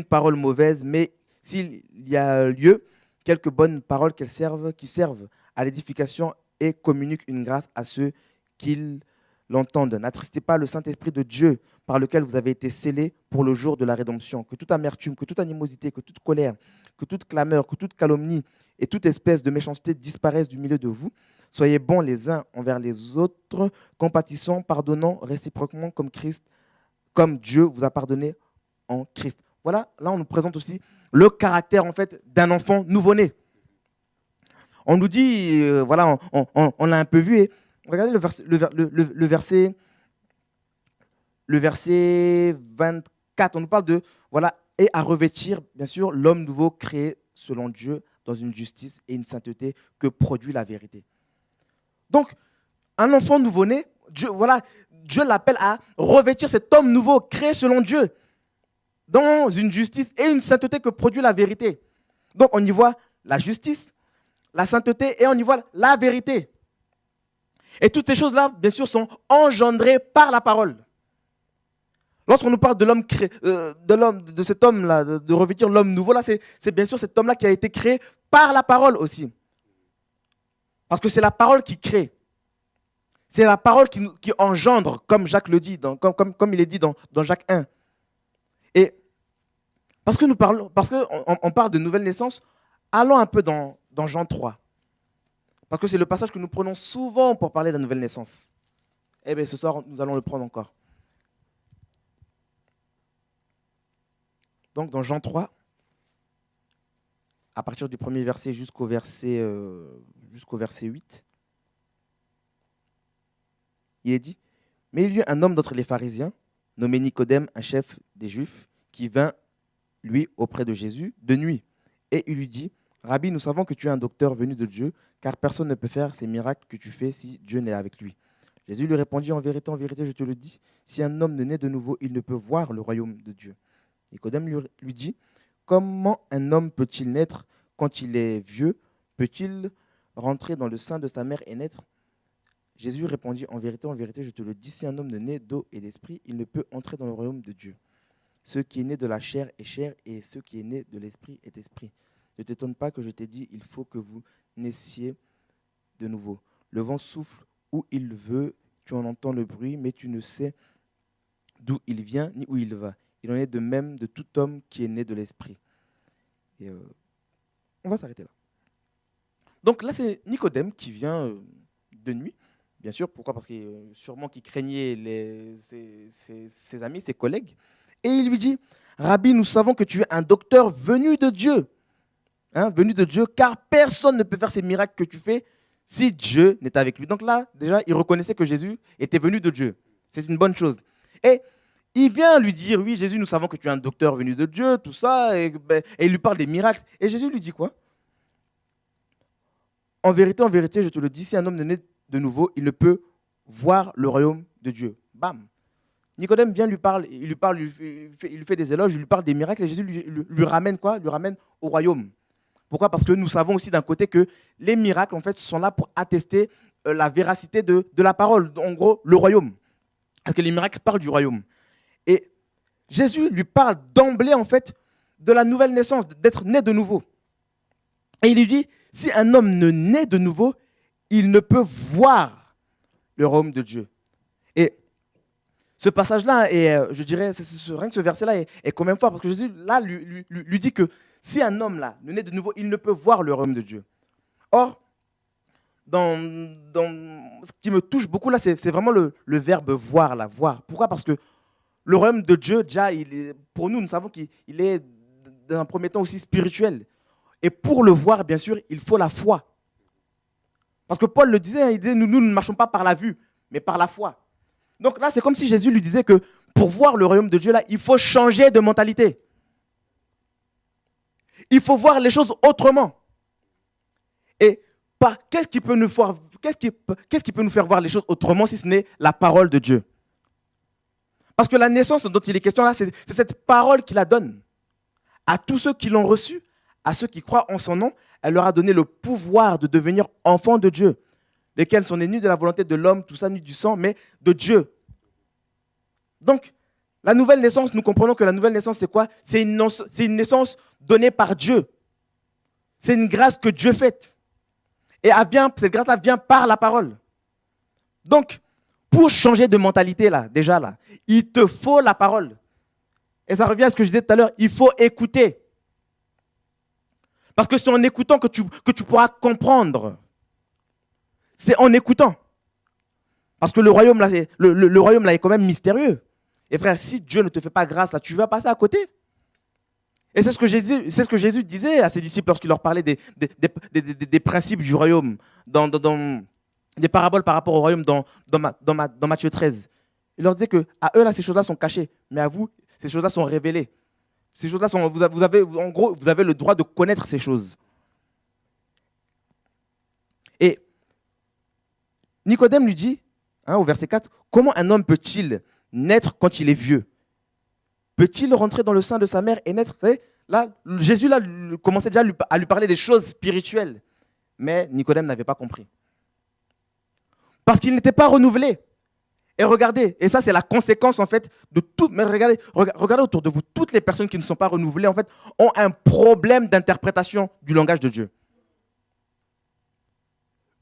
parole mauvaise, mais s'il y a lieu, quelques bonnes paroles qui servent à l'édification et communiquent une grâce à ceux qui l'entendent. N'attristez pas le Saint-Esprit de Dieu par lequel vous avez été scellés pour le jour de la rédemption. Que toute amertume, que toute animosité, que toute colère, que toute clameur, que toute calomnie et toute espèce de méchanceté disparaissent du milieu de vous. Soyez bons les uns envers les autres, compatissants, pardonnant réciproquement comme Dieu vous a pardonné en Christ. Voilà, là on nous présente aussi le caractère en fait d'un enfant nouveau-né. On nous dit, voilà, on l'a un peu vu, et regardez le verset 24, on nous parle de, voilà, et à revêtir, bien sûr, l'homme nouveau créé selon Dieu dans une justice et une sainteté que produit la vérité. Donc, un enfant nouveau-né, Dieu l'appelle à revêtir cet homme nouveau créé selon Dieu dans une justice et une sainteté que produit la vérité. Donc, on y voit la justice, la sainteté et on y voit la vérité. Et toutes ces choses-là, bien sûr, sont engendrées par la parole. Lorsqu'on nous parle de l'homme de cet homme-là, de revêtir l'homme nouveau, là, c'est bien sûr cet homme-là qui a été créé par la parole aussi. Parce que c'est la parole qui crée. C'est la parole qui engendre, comme Jacques le dit, comme il est dit dans Jacques 1. Et parce qu'on parle de nouvelle naissance, allons un peu dans Jean 3. Parce que c'est le passage que nous prenons souvent pour parler de la nouvelle naissance. Eh bien, ce soir, nous allons le prendre encore. Donc, dans Jean 3, à partir du premier verset jusqu'au verset 8, il est dit, « Mais il y eut un homme d'entre les pharisiens, nommé Nicodème, un chef des Juifs, qui vint, lui, auprès de Jésus, de nuit. Et il lui dit, « Rabbi, nous savons que tu es un docteur venu de Dieu, car personne ne peut faire ces miracles que tu fais si Dieu n'est avec lui. » Jésus lui répondit, en vérité, je te le dis, si un homme ne naît de nouveau, il ne peut voir le royaume de Dieu. Nicodème lui dit, comment un homme peut-il naître quand il est vieux? Peut-il rentrer dans le sein de sa mère et naître? Jésus répondit, en vérité, je te le dis, si un homme ne naît d'eau et d'esprit, il ne peut entrer dans le royaume de Dieu. Ce qui est né de la chair est chair, et ce qui est né de l'esprit est esprit. Ne t'étonne pas que je t'ai dit, il faut que vous naissiez de nouveau. Le vent souffle où il veut, tu en entends le bruit, mais tu ne sais d'où il vient ni où il va. Il en est de même de tout homme qui est né de l'esprit. Et on va s'arrêter là. Donc là, c'est Nicodème qui vient de nuit, bien sûr. Pourquoi? Parce que sûrement qu'il craignait ses amis, ses collègues. Et il lui dit, Rabbi, nous savons que tu es un docteur venu de Dieu. Venu de Dieu, car personne ne peut faire ces miracles que tu fais si Dieu n'est avec lui. Donc là, déjà, il reconnaissait que Jésus était venu de Dieu. C'est une bonne chose. Et il vient lui dire, oui, Jésus, nous savons que tu es un docteur venu de Dieu, tout ça, et il lui parle des miracles. Et Jésus lui dit quoi? En vérité, je te le dis, si un homme ne naît de nouveau, il ne peut voir le royaume de Dieu. Bam. Nicodème vient, lui parle, il lui fait des éloges, il lui parle des miracles, et Jésus lui ramène quoi? Lui ramène au royaume. Pourquoi? Parce que nous savons aussi d'un côté que les miracles, en fait, sont là pour attester la véracité de la parole. En gros, le royaume. Parce que les miracles parlent du royaume. Et Jésus lui parle d'emblée, en fait, de la nouvelle naissance, d'être né de nouveau. Et il lui dit, si un homme ne naît de nouveau, il ne peut voir le royaume de Dieu. Et ce passage-là, et je dirais, rien que ce verset-là est quand même fort, parce que Jésus, là, lui dit que si un homme, là, ne naît de nouveau, il ne peut voir le royaume de Dieu. Or, dans ce qui me touche beaucoup, là, c'est vraiment le verbe voir, là, voir. Pourquoi? Parce que le royaume de Dieu, déjà, pour nous, nous savons qu'il est, dans un premier temps, aussi spirituel. Et pour le voir, bien sûr, il faut la foi. Parce que Paul le disait, il disait, nous ne marchons pas par la vue, mais par la foi. Donc là, c'est comme si Jésus lui disait que pour voir le royaume de Dieu, là, il faut changer de mentalité. Il faut voir les choses autrement. Et qu'est-ce qui peut nous faire voir les choses autrement si ce n'est la parole de Dieu? Parce que la naissance dont il est question là, c'est cette parole qu'il la donne à tous ceux qui l'ont reçue, à ceux qui croient en son nom. Elle leur a donné le pouvoir de devenir enfants de Dieu, lesquels sont nés ni de la volonté de l'homme, tout ça, ni du sang, mais de Dieu. Donc, la nouvelle naissance, nous comprenons que la nouvelle naissance, c'est quoi? C'est une naissance donnée par Dieu. C'est une grâce que Dieu fait. Et cette grâce-là vient par la parole. Donc, pour changer de mentalité, là, déjà, là, il te faut la parole. Et ça revient à ce que je disais tout à l'heure, il faut écouter. Parce que c'est en écoutant que tu pourras comprendre. C'est en écoutant. Parce que le royaume, là, le royaume, là, est quand même mystérieux. Et frère, si Dieu ne te fait pas grâce, là, tu vas passer à côté. Et c'est ce que Jésus disait à ses disciples lorsqu'il leur parlait des principes du royaume, dans des paraboles par rapport au royaume dans Matthieu 13. Il leur disait qu'à eux, là, ces choses-là sont cachées, mais à vous, ces choses-là sont révélées. Ces choses-là sont, en gros, vous avez le droit de connaître ces choses. Et Nicodème lui dit, au verset 4, comment un homme peut-il naître quand il est vieux? Peut-il rentrer dans le sein de sa mère et naître? Vous savez, là, Jésus là, commençait déjà à lui parler des choses spirituelles. Mais Nicodème n'avait pas compris. Parce qu'il n'était pas renouvelé. Et regardez, et ça c'est la conséquence en fait de tout. Mais regardez autour de vous, toutes les personnes qui ne sont pas renouvelées en fait ont un problème d'interprétation du langage de Dieu.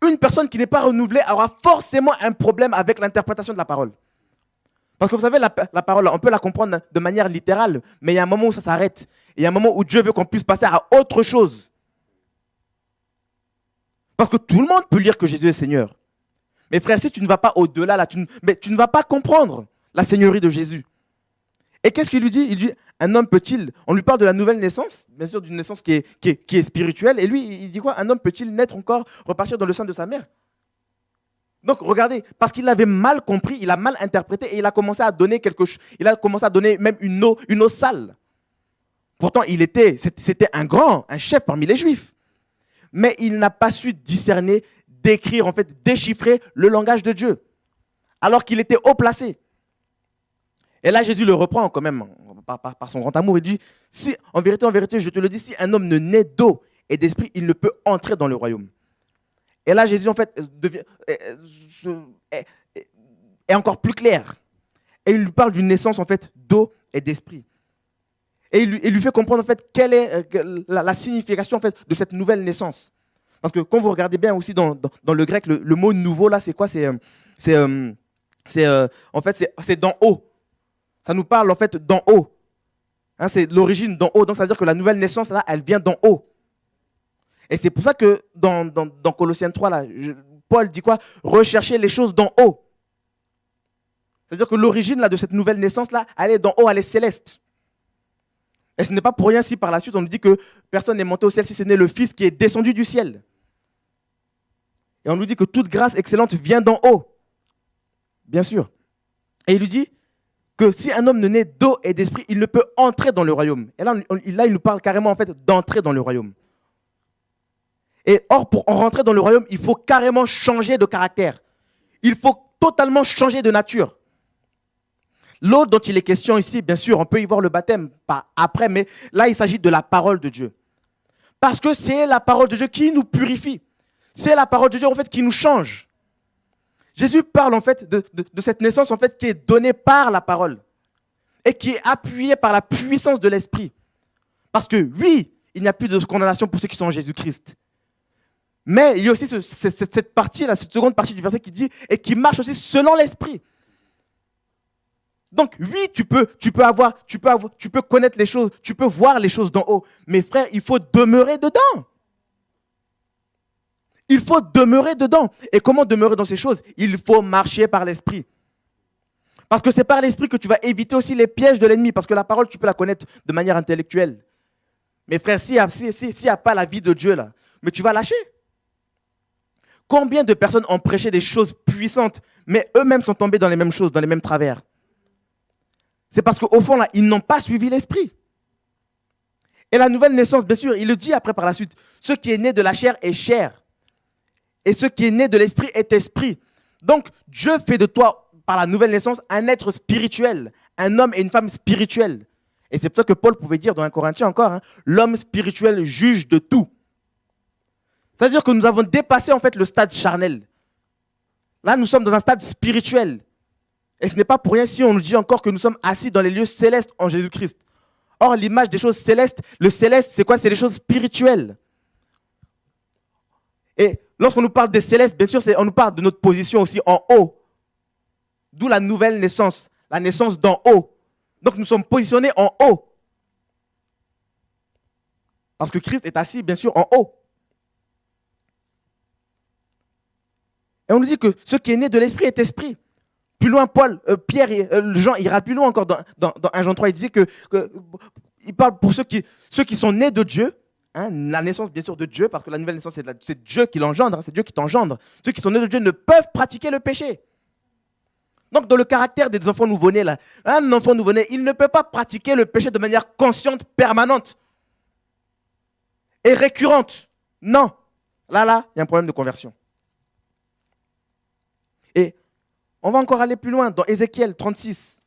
Une personne qui n'est pas renouvelée aura forcément un problème avec l'interprétation de la parole. Parce que vous savez, la parole, on peut la comprendre de manière littérale, mais il y a un moment où ça s'arrête. Il y a un moment où Dieu veut qu'on puisse passer à autre chose. Parce que tout le monde peut lire que Jésus est Seigneur. Mais frère, si tu ne vas pas au-delà, là, tu ne vas pas comprendre la Seigneurie de Jésus. Et qu'est-ce qu'il lui dit? Il dit, un homme peut-il, on lui parle de la nouvelle naissance, bien sûr d'une naissance qui est spirituelle, et lui, il dit quoi? Un homme peut-il naître encore, repartir dans le sein de sa mère? Donc regardez, parce qu'il avait mal compris, il a mal interprété, et il a commencé à donner quelque chose, il a commencé à donner même une eau sale. Pourtant, c'était un chef parmi les Juifs. Mais il n'a pas su discerner, décrire, en fait, déchiffrer le langage de Dieu, alors qu'il était haut placé. Et là, Jésus le reprend quand même par son grand amour. Il dit, si, en vérité, je te le dis, si un homme ne naît d'eau et d'esprit, il ne peut entrer dans le royaume. Et là, Jésus, en fait, est encore plus clair. Et il lui parle d'une naissance, en fait, d'eau et d'esprit. Et il lui fait comprendre, en fait, quelle est la signification, en fait, de cette nouvelle naissance. Parce que quand vous regardez bien aussi dans le grec, le mot nouveau, là, c'est quoi? En fait, c'est d'en haut. Ça nous parle, en fait, d'en haut. Hein, c'est l'origine d'en haut. Donc, ça veut dire que la nouvelle naissance, là, elle vient d'en haut. Et c'est pour ça que dans Colossiens 3, là, Paul dit quoi? Rechercher les choses d'en haut. C'est-à-dire que l'origine là, de cette nouvelle naissance, là, elle est d'en haut, elle est céleste. Et ce n'est pas pour rien si par la suite on nous dit que personne n'est monté au ciel si ce n'est le Fils qui est descendu du ciel. Et on nous dit que toute grâce excellente vient d'en haut. Bien sûr. Et il lui dit, que si un homme ne naît d'eau et d'esprit, il ne peut entrer dans le royaume. Et là, il nous parle carrément en fait d'entrer dans le royaume. Et or, pour en rentrer dans le royaume, il faut carrément changer de caractère. Il faut totalement changer de nature. L'eau dont il est question ici, bien sûr, on peut y voir le baptême pas après, mais là, il s'agit de la parole de Dieu. Parce que c'est la parole de Dieu qui nous purifie. C'est la parole de Dieu en fait qui nous change. Jésus parle en fait de cette naissance en fait qui est donnée par la parole et qui est appuyée par la puissance de l'esprit. Parce que oui, il n'y a plus de condamnation pour ceux qui sont en Jésus-Christ. Mais il y a aussi cette partie-là, cette seconde partie du verset qui dit et qui marche aussi selon l'esprit. Donc oui, tu peux connaître les choses, tu peux voir les choses d'en haut. Mais frère, il faut demeurer dedans. Il faut demeurer dedans. Et comment demeurer dans ces choses? Il faut marcher par l'esprit. Parce que c'est par l'esprit que tu vas éviter aussi les pièges de l'ennemi. Parce que la parole, tu peux la connaître de manière intellectuelle. Mais frère, s'il n'y a pas la vie de Dieu là, mais tu vas lâcher. Combien de personnes ont prêché des choses puissantes, mais eux-mêmes sont tombés dans les mêmes choses, dans les mêmes travers? C'est parce qu'au fond, là, ils n'ont pas suivi l'esprit. Et la nouvelle naissance, bien sûr, il le dit après par la suite, ce qui est né de la chair est chair. Et ce qui est né de l'esprit est esprit. Donc, Dieu fait de toi, par la nouvelle naissance, un être spirituel, un homme et une femme spirituels. Et c'est pour ça que Paul pouvait dire dans 1 Corinthiens encore, hein, l'homme spirituel juge de tout. Ça veut dire que nous avons dépassé en fait le stade charnel. Là, nous sommes dans un stade spirituel. Et ce n'est pas pour rien si on nous dit encore que nous sommes assis dans les lieux célestes en Jésus-Christ. Or, l'image des choses célestes, le céleste, c'est quoi? C'est les choses spirituelles. Et lorsqu'on nous parle des célestes, bien sûr, on nous parle de notre position aussi en haut. D'où la nouvelle naissance, la naissance d'en haut. Donc, nous sommes positionnés en haut. Parce que Christ est assis, bien sûr, en haut. Et on nous dit que ce qui est né de l'esprit est esprit. Plus loin, Pierre et Jean ira plus loin encore dans 1 Jean 3. Il disait il parle pour ceux qui sont nés de Dieu, hein, la naissance bien sûr de Dieu, parce que la nouvelle naissance c'est Dieu qui l'engendre, hein, c'est Dieu qui t'engendre. Ceux qui sont nés de Dieu ne peuvent pratiquer le péché. Donc dans le caractère des enfants nouveau-nés, là, un enfant nouveau-né, il ne peut pas pratiquer le péché de manière consciente, permanente et récurrente. Non. Là, il y a un problème de conversion. Et on va encore aller plus loin dans Ézéchiel 36.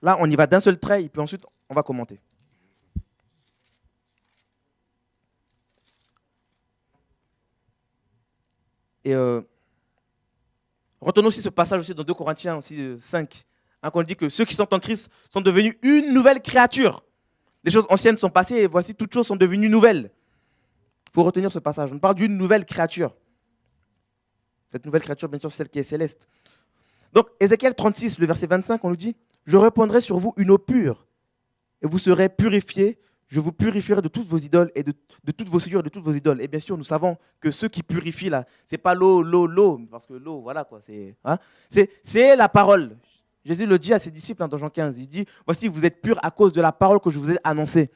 Là, on y va d'un seul trait, et puis ensuite, on va commenter. Et retenons aussi ce passage aussi dans 2 Corinthiens aussi, 5, hein, qu'on dit que ceux qui sont en Christ sont devenus une nouvelle créature. Les choses anciennes sont passées et voici toutes choses sont devenues nouvelles. Il faut retenir ce passage. On parle d'une nouvelle créature. Cette nouvelle créature, bien sûr, c'est celle qui est céleste. Donc, Ézéchiel 36, le verset 25, on nous dit « Je répandrai sur vous une eau pure, et vous serez purifiés. Je vous purifierai de toutes vos idoles et de toutes vos souillures, de toutes vos idoles. » Et bien sûr, nous savons que ceux qui purifient, là, ce n'est pas l'eau, parce que l'eau, voilà quoi, c'est la parole. Jésus le dit à ses disciples dans Jean 15. Il dit « Voici, vous êtes purs à cause de la parole que je vous ai annoncée. »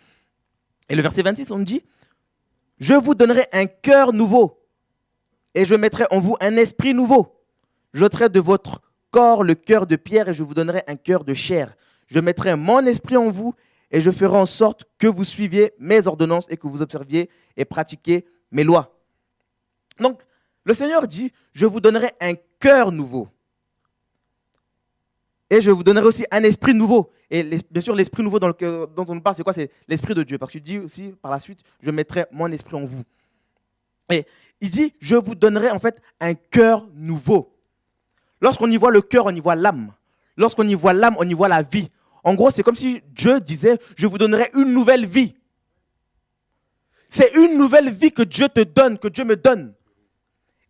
Et le verset 26, on nous dit « Je vous donnerai un cœur nouveau, et je mettrai en vous un esprit nouveau. J'ôterai de votre corps le cœur de pierre, et je vous donnerai un cœur de chair. Je mettrai mon esprit en vous, et je ferai en sorte que vous suiviez mes ordonnances et que vous observiez et pratiquiez mes lois. » Donc, le Seigneur dit, je vous donnerai un cœur nouveau. Et je vous donnerai aussi un esprit nouveau. Et bien sûr, l'esprit nouveau dont on nous parle, c'est quoi? C'est l'esprit de Dieu. Parce qu'il dit aussi, par la suite, je mettrai mon esprit en vous. Et il dit, je vous donnerai en fait un cœur nouveau. Lorsqu'on y voit le cœur, on y voit l'âme. Lorsqu'on y voit l'âme, on y voit la vie. En gros, c'est comme si Dieu disait, je vous donnerai une nouvelle vie. C'est une nouvelle vie que Dieu te donne, que Dieu me donne.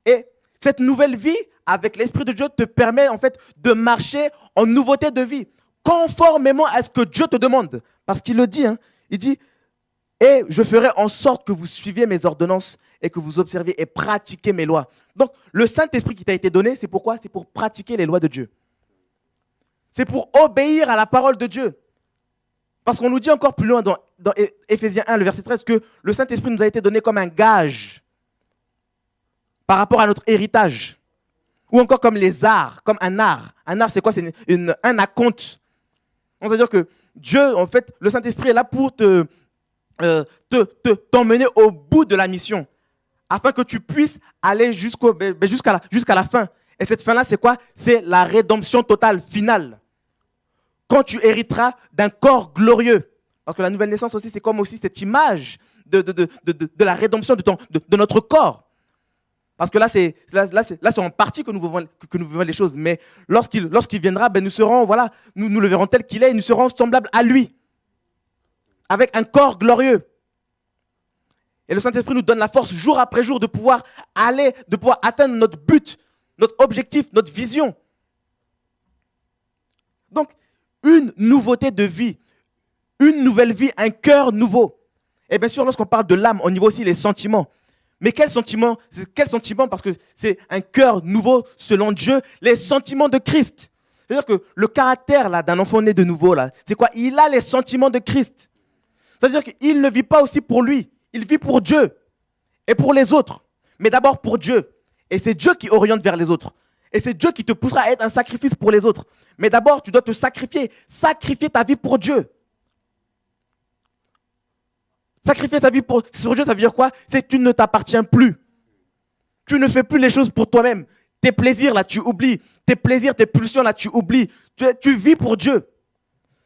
Et cette nouvelle vie, avec l'Esprit de Dieu, te permet en fait de marcher en nouveauté de vie, conformément à ce que Dieu te demande. Parce qu'il le dit, hein, il dit, et je ferai en sorte que vous suiviez mes ordonnances et que vous observiez et pratiquiez mes lois. Donc, le Saint-Esprit qui t'a été donné, c'est pourquoi? C'est pour pratiquer les lois de Dieu. C'est pour obéir à la parole de Dieu. Parce qu'on nous dit encore plus loin dans Éphésiens 1, le verset 13, que le Saint-Esprit nous a été donné comme un gage par rapport à notre héritage. Ou encore comme les arts, comme un art. Un art, c'est quoi? C'est un acompte. C'est-à-dire que Dieu, en fait, le Saint-Esprit est là pour t'emmener au bout de la mission, afin que tu puisses aller jusqu'à la fin. Et cette fin-là, c'est quoi? C'est la rédemption totale, finale. Quand tu hériteras d'un corps glorieux. Parce que la nouvelle naissance aussi, c'est comme aussi cette image de la rédemption de notre corps. Parce que là, c'est en partie que nous vivons les choses. Mais lorsqu'il viendra, ben, nous le verrons tel qu'il est et nous serons semblables à lui. Avec un corps glorieux. Et le Saint-Esprit nous donne la force jour après jour de pouvoir atteindre notre but, notre objectif, notre vision. Donc, une nouveauté de vie, une nouvelle vie, un cœur nouveau. Et bien sûr, lorsqu'on parle de l'âme, on y voit aussi les sentiments. Mais quels sentiments? Parce que c'est un cœur nouveau selon Dieu, les sentiments de Christ. C'est-à-dire que le caractère là, d'un enfant né de nouveau, là, c'est quoi? Il a les sentiments de Christ. C'est-à-dire qu'il ne vit pas aussi pour lui, il vit pour Dieu et pour les autres. Mais d'abord pour Dieu. Et c'est Dieu qui oriente vers les autres. Et c'est Dieu qui te poussera à être un sacrifice pour les autres. Mais d'abord, tu dois te sacrifier ta vie pour Dieu. Sacrifier sa vie sur Dieu, ça veut dire quoi? C'est que tu ne t'appartiens plus. Tu ne fais plus les choses pour toi-même. Tes plaisirs, là, tu oublies. Tes plaisirs, tes pulsions, là, tu oublies. Tu vis pour Dieu.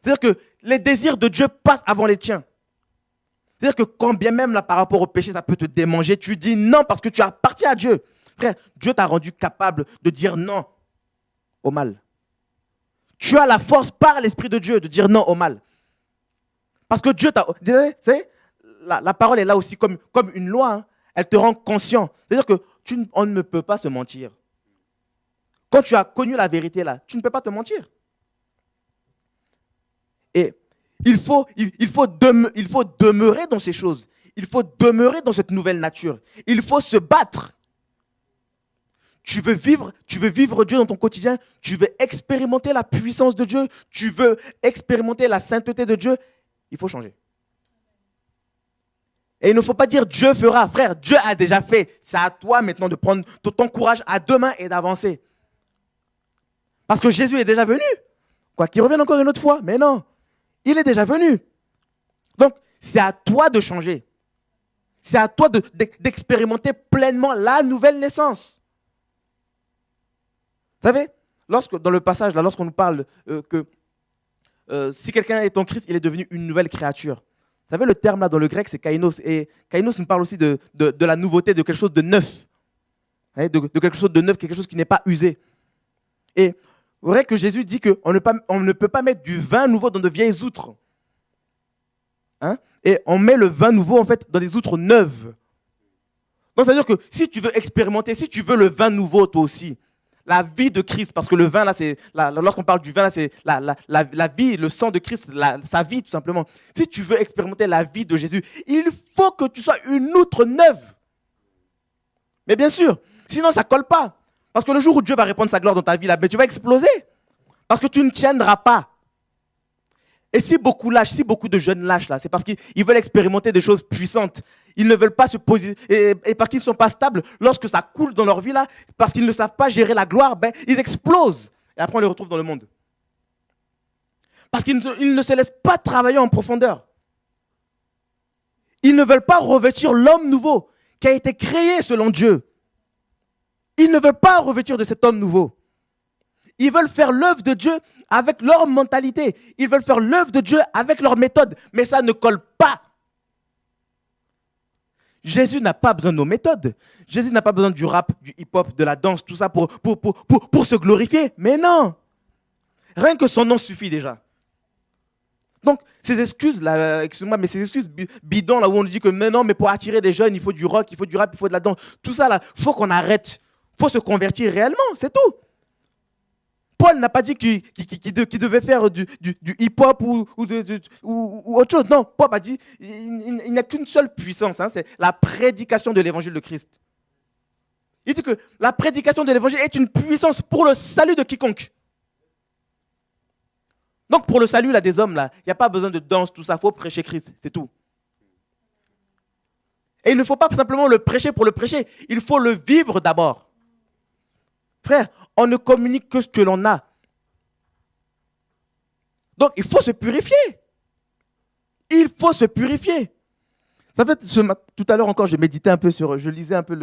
C'est-à-dire que les désirs de Dieu passent avant les tiens. C'est-à-dire que quand bien même, là, par rapport au péché, ça peut te démanger, tu dis non parce que tu appartiens à Dieu. Frère, Dieu t'a rendu capable de dire non au mal. Tu as la force par l'Esprit de Dieu de dire non au mal. Parce que Dieu t'a... Vous savez, la parole est là aussi comme une loi. Hein. Elle te rend conscient. C'est-à-dire qu'on ne peut pas se mentir. Quand tu as connu la vérité, là, tu ne peux pas te mentir. Et il faut demeurer dans ces choses. Il faut demeurer dans cette nouvelle nature. Il faut se battre. Tu veux vivre Dieu dans ton quotidien. Tu veux expérimenter la puissance de Dieu. Tu veux expérimenter la sainteté de Dieu. Il faut changer. Et il ne faut pas dire Dieu fera. Frère, Dieu a déjà fait. C'est à toi maintenant de prendre ton courage à deux mains et d'avancer. Parce que Jésus est déjà venu. Quoi qu'il revienne encore une autre fois. Mais non, il est déjà venu. Donc, c'est à toi de changer. C'est à toi d'expérimenter pleinement la nouvelle naissance. Vous savez, dans le passage, là, lorsqu'on nous parle que si quelqu'un est en Christ, il est devenu une nouvelle créature. Vous savez, le terme là dans le grec, c'est kainos. Et kainos nous parle aussi de la nouveauté, de quelque chose de neuf. De quelque chose de neuf, quelque chose qui n'est pas usé. Et c'est vrai que Jésus dit qu'on ne peut pas mettre du vin nouveau dans de vieilles outres. Hein? Et on met le vin nouveau en fait dans des outres neuves. Donc ça veut dire que si tu veux expérimenter, si tu veux le vin nouveau toi aussi, la vie de Christ, parce que le vin, là, lorsqu'on parle du vin, là, c'est la vie, le sang de Christ, sa vie, tout simplement. Si tu veux expérimenter la vie de Jésus, il faut que tu sois une outre neuve. Mais bien sûr, sinon ça ne colle pas. Parce que le jour où Dieu va répandre sa gloire dans ta vie, là, mais tu vas exploser. Parce que tu ne tiendras pas. Et si beaucoup lâchent, si beaucoup de jeunes lâchent, là, c'est parce qu'ils veulent expérimenter des choses puissantes. Ils ne veulent pas se poser, et parce qu'ils ne sont pas stables, lorsque ça coule dans leur vie, là, parce qu'ils ne savent pas gérer la gloire, ben, ils explosent. Et après, on les retrouve dans le monde. Parce qu'ils ne se laissent pas travailler en profondeur. Ils ne veulent pas revêtir l'homme nouveau qui a été créé selon Dieu. Ils ne veulent pas revêtir de cet homme nouveau. Ils veulent faire l'œuvre de Dieu avec leur mentalité. Ils veulent faire l'œuvre de Dieu avec leur méthode. Mais ça ne colle pas. Jésus n'a pas besoin de nos méthodes. Jésus n'a pas besoin du rap, du hip-hop, de la danse, tout ça pour se glorifier. Mais non. Rien que son nom suffit déjà. Donc, ces excuses, là, excuse-moi, mais ces excuses bidons, là où on dit que mais non, mais pour attirer des jeunes, il faut du rock, il faut du rap, il faut de la danse. Tout ça, là, il faut qu'on arrête. Il faut se convertir réellement, c'est tout. Paul n'a pas dit qu'il devait faire du hip-hop ou autre chose. Non, Paul a dit qu'il n'y a qu'une seule puissance, hein, c'est la prédication de l'évangile de Christ. Il dit que la prédication de l'évangile est une puissance pour le salut de quiconque. Donc pour le salut là, des hommes, il n'y a pas besoin de danse, tout ça, il faut prêcher Christ, c'est tout. Et il ne faut pas simplement le prêcher pour le prêcher, il faut le vivre d'abord. Frère, on ne communique que ce que l'on a. Donc, il faut se purifier. Il faut se purifier. Ça fait, tout à l'heure encore, je méditais un peu sur, je lisais un peu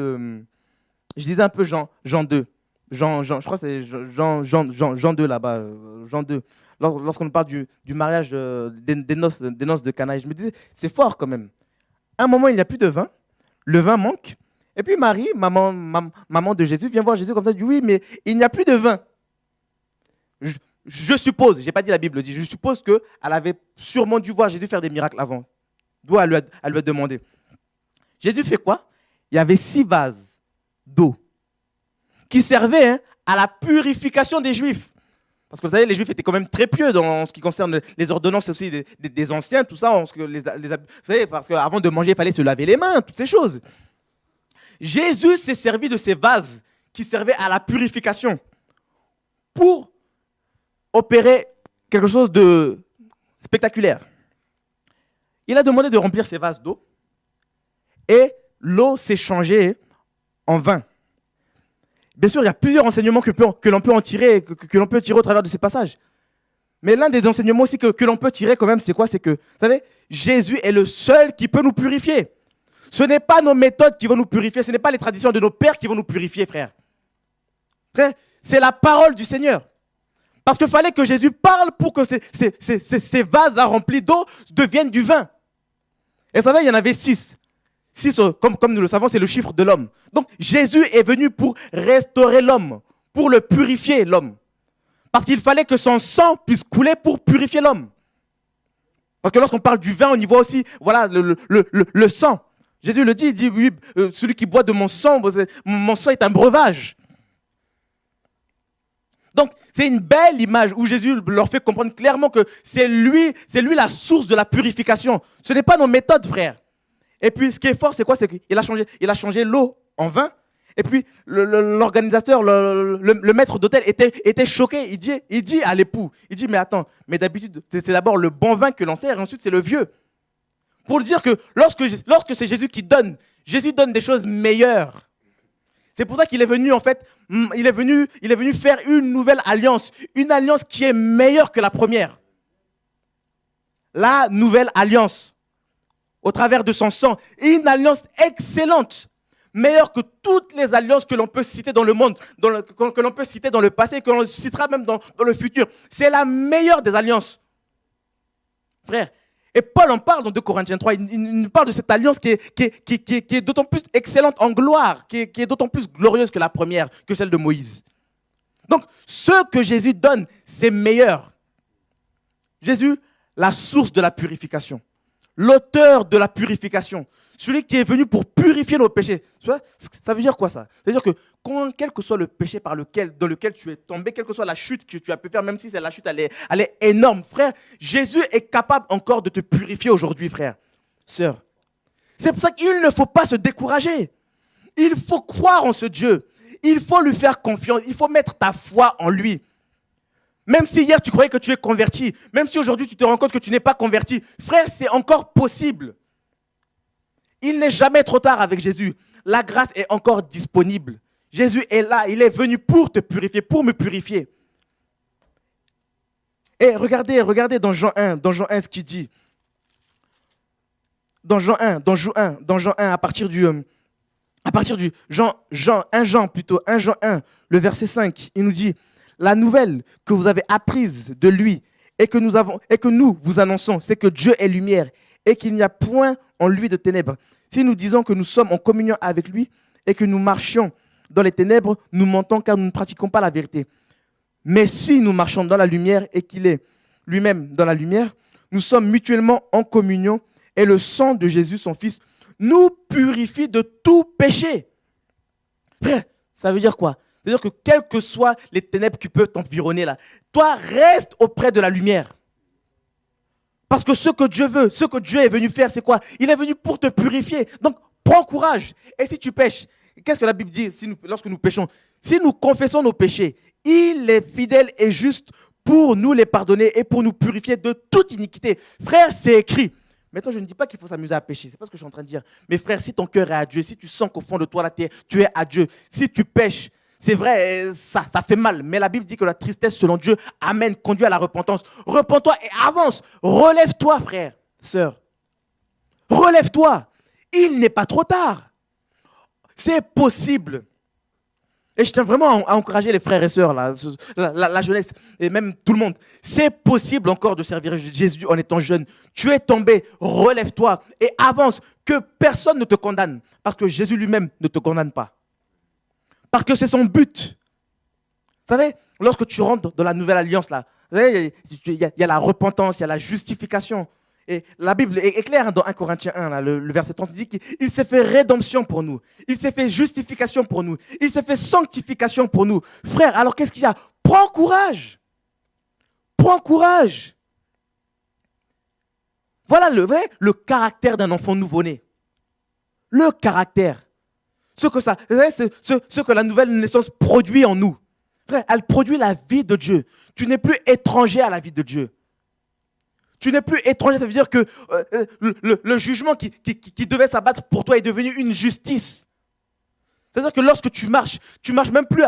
Jean 2. Je crois que c'est Jean 2 là-bas. Jean 2. Lorsqu'on parle du mariage, des noces de Cana, je me disais, c'est fort quand même. À un moment, il n'y a plus de vin. Le vin manque. Et puis Marie, maman de Jésus, vient voir Jésus comme ça, dit, oui, mais il n'y a plus de vin. Je suppose, je n'ai pas dit la Bible dit, je suppose qu'elle avait sûrement dû voir Jésus faire des miracles avant. D'où elle lui a demandé. Jésus fait quoi? Il y avait 6 vases d'eau qui servaient à la purification des Juifs. Parce que vous savez, les Juifs étaient quand même très pieux dans ce qui concerne les ordonnances aussi des anciens, tout ça. Vous savez, parce qu'avant de manger, il fallait se laver les mains, toutes ces choses. Jésus s'est servi de ces vases qui servaient à la purification pour opérer quelque chose de spectaculaire. Il a demandé de remplir ces vases d'eau et l'eau s'est changée en vin. Bien sûr, il y a plusieurs enseignements que l'on peut en tirer, que l'on peut tirer au travers de ces passages. Mais l'un des enseignements aussi que l'on peut tirer quand même, c'est quoi? C'est que, vous savez, Jésus est le seul qui peut nous purifier. Ce n'est pas nos méthodes qui vont nous purifier, ce n'est pas les traditions de nos pères qui vont nous purifier, frère. Frère, c'est la parole du Seigneur. Parce qu'il fallait que Jésus parle pour que ces vases-là remplis d'eau deviennent du vin. Et vous savez, il y en avait 6. 6, comme nous le savons, c'est le chiffre de l'homme. Donc, Jésus est venu pour restaurer l'homme, pour le purifier, l'homme. Parce qu'il fallait que son sang puisse couler pour purifier l'homme. Parce que lorsqu'on parle du vin, on y voit aussi voilà, le sang. Jésus le dit, il dit, oui, celui qui boit de mon sang est un breuvage. Donc, c'est une belle image où Jésus leur fait comprendre clairement que c'est lui la source de la purification. Ce n'est pas nos méthodes, frère. Et puis, ce qui est fort, c'est quoi? C'est qu'il a changé l'eau en vin. Et puis, l'organisateur, le maître d'hôtel était choqué. Il dit à l'époux, il dit, mais attends, mais d'habitude, c'est d'abord le bon vin que l'on sert et ensuite c'est le vieux. Pour dire que lorsque c'est Jésus qui donne, Jésus donne des choses meilleures. C'est pour ça qu'il est venu, en fait, il est venu faire une nouvelle alliance. Une alliance qui est meilleure que la première. La nouvelle alliance. Au travers de son sang. Une alliance excellente. Meilleure que toutes les alliances que l'on peut citer dans le monde, que l'on peut citer dans le passé, que l'on citera même dans le futur. C'est la meilleure des alliances. Frère. Et Paul en parle dans 2 Corinthiens 3, il parle de cette alliance qui est d'autant plus excellente en gloire, qui est d'autant plus glorieuse que la première, que celle de Moïse. Donc, ce que Jésus donne, c'est meilleur. Jésus, la source de la purification, l'auteur de la purification, celui qui est venu pour purifier nos péchés. Ça veut dire quoi ça? C'est-à-dire que quel que soit le péché dans lequel tu es tombé, quelle que soit la chute que tu as pu faire, même si la chute elle est énorme, frère, Jésus est capable encore de te purifier aujourd'hui, frère, sœur. C'est pour ça qu'il ne faut pas se décourager. Il faut croire en ce Dieu. Il faut lui faire confiance. Il faut mettre ta foi en lui. Même si hier tu croyais que tu es converti, même si aujourd'hui tu te rends compte que tu n'es pas converti, frère, c'est encore possible. Il n'est jamais trop tard avec Jésus. La grâce est encore disponible. Jésus est là, il est venu pour te purifier, pour me purifier. Et regardez dans Jean 1 ce qu'il dit. Dans Jean 1, à partir du 1 Jean 1, le verset 5, il nous dit, la nouvelle que vous avez apprise de lui et que nous vous annonçons, c'est que Dieu est lumière et qu'il n'y a point en lui de ténèbres. Si nous disons que nous sommes en communion avec lui et que nous marchions dans les ténèbres, nous mentons car nous ne pratiquons pas la vérité. Mais si nous marchons dans la lumière et qu'il est lui-même dans la lumière, nous sommes mutuellement en communion et le sang de Jésus, son Fils, nous purifie de tout péché. Frère, ça veut dire quoi? C'est-à-dire que quelles que soient les ténèbres qui peuvent t'environner là, toi reste auprès de la lumière. Parce que ce que Dieu veut, ce que Dieu est venu faire, c'est quoi? Il est venu pour te purifier. Donc, prends courage. Et si tu pêches, qu'est-ce que la Bible dit lorsque nous péchons? Si nous confessons nos péchés, il est fidèle et juste pour nous les pardonner et pour nous purifier de toute iniquité. Frère, c'est écrit. Maintenant, je ne dis pas qu'il faut s'amuser à pécher. Ce n'est pas ce que je suis en train de dire. Mais frère, si ton cœur est à Dieu, si tu sens qu'au fond de toi, là, tu es à Dieu, si tu pêches, C'est vrai, ça fait mal. Mais la Bible dit que la tristesse, selon Dieu, conduit à la repentance. Repends-toi et avance. Relève-toi, frère, sœur. Relève-toi. Il n'est pas trop tard. C'est possible. Et je tiens vraiment à encourager les frères et sœurs, là, la jeunesse, et même tout le monde. C'est possible encore de servir Jésus en étant jeune. Tu es tombé, relève-toi et avance. Que personne ne te condamne. Parce que Jésus lui-même ne te condamne pas. Parce que c'est son but. Vous savez, lorsque tu rentres dans la nouvelle alliance, là, il y a la repentance, il y a la justification. Et la Bible est claire dans 1 Corinthiens 1, là, le verset 30, il dit qu'il s'est fait rédemption pour nous. Il s'est fait justification pour nous. Il s'est fait sanctification pour nous. Frère, alors qu'est-ce qu'il y a? Prends courage. Prends courage. Voilà le caractère d'un enfant nouveau-né. Le caractère. Ce que la nouvelle naissance produit en nous. Frère, elle produit la vie de Dieu. Tu n'es plus étranger à la vie de Dieu. Tu n'es plus étranger, ça veut dire que le jugement qui devait s'abattre pour toi est devenu une justice. C'est-à-dire que lorsque tu marches plus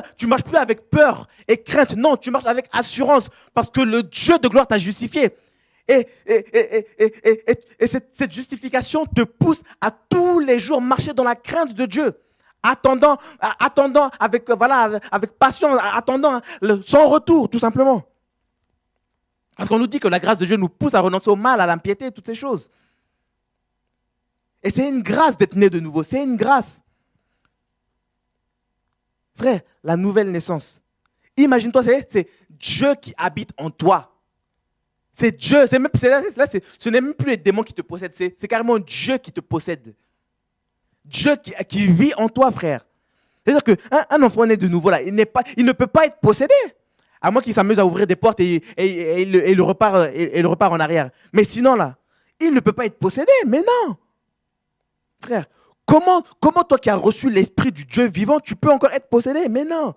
avec peur et crainte. Non, tu marches avec assurance parce que le Dieu de gloire t'a justifié. Et cette justification te pousse à tous les jours marcher dans la crainte de Dieu. Attendant avec patience, attendant son retour, tout simplement. Parce qu'on nous dit que la grâce de Dieu nous pousse à renoncer au mal, à l'impiété, toutes ces choses. Et c'est une grâce d'être né de nouveau, c'est une grâce. Frère, la nouvelle naissance. Imagine-toi, c'est Dieu qui habite en toi. C'est Dieu, ce n'est même plus les démons qui te possèdent, c'est carrément Dieu qui te possède. Dieu qui vit en toi, frère. C'est-à-dire qu'un enfant né de nouveau, là, il ne peut pas être possédé. À moins qu'il s'amuse à ouvrir des portes et il repart en arrière. Mais sinon, là, il ne peut pas être possédé. Mais non. Frère, comment toi qui as reçu l'esprit du Dieu vivant, tu peux encore être possédé? Mais non.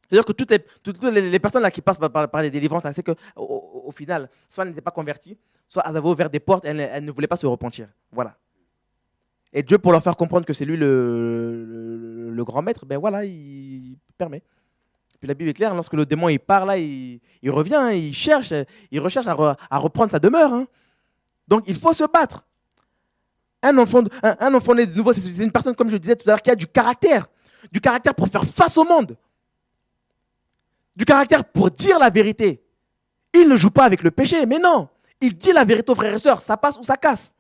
C'est-à-dire que toutes les personnes là qui passent par les délivrances, c'est qu'au final, soit elles n'étaient pas converties, soit elles avaient ouvert des portes et elles ne voulaient pas se repentir. Voilà. Et Dieu, pour leur faire comprendre que c'est lui le grand maître, ben voilà, il permet. Puis la Bible est claire, lorsque le démon il part là, il revient, il recherche à reprendre sa demeure. Hein. Donc il faut se battre. Un enfant né de nouveau, c'est une personne, comme je disais tout à l'heure, qui a du caractère pour faire face au monde, du caractère pour dire la vérité. Il ne joue pas avec le péché, mais non, il dit la vérité aux frères et sœurs, ça passe ou ça casse.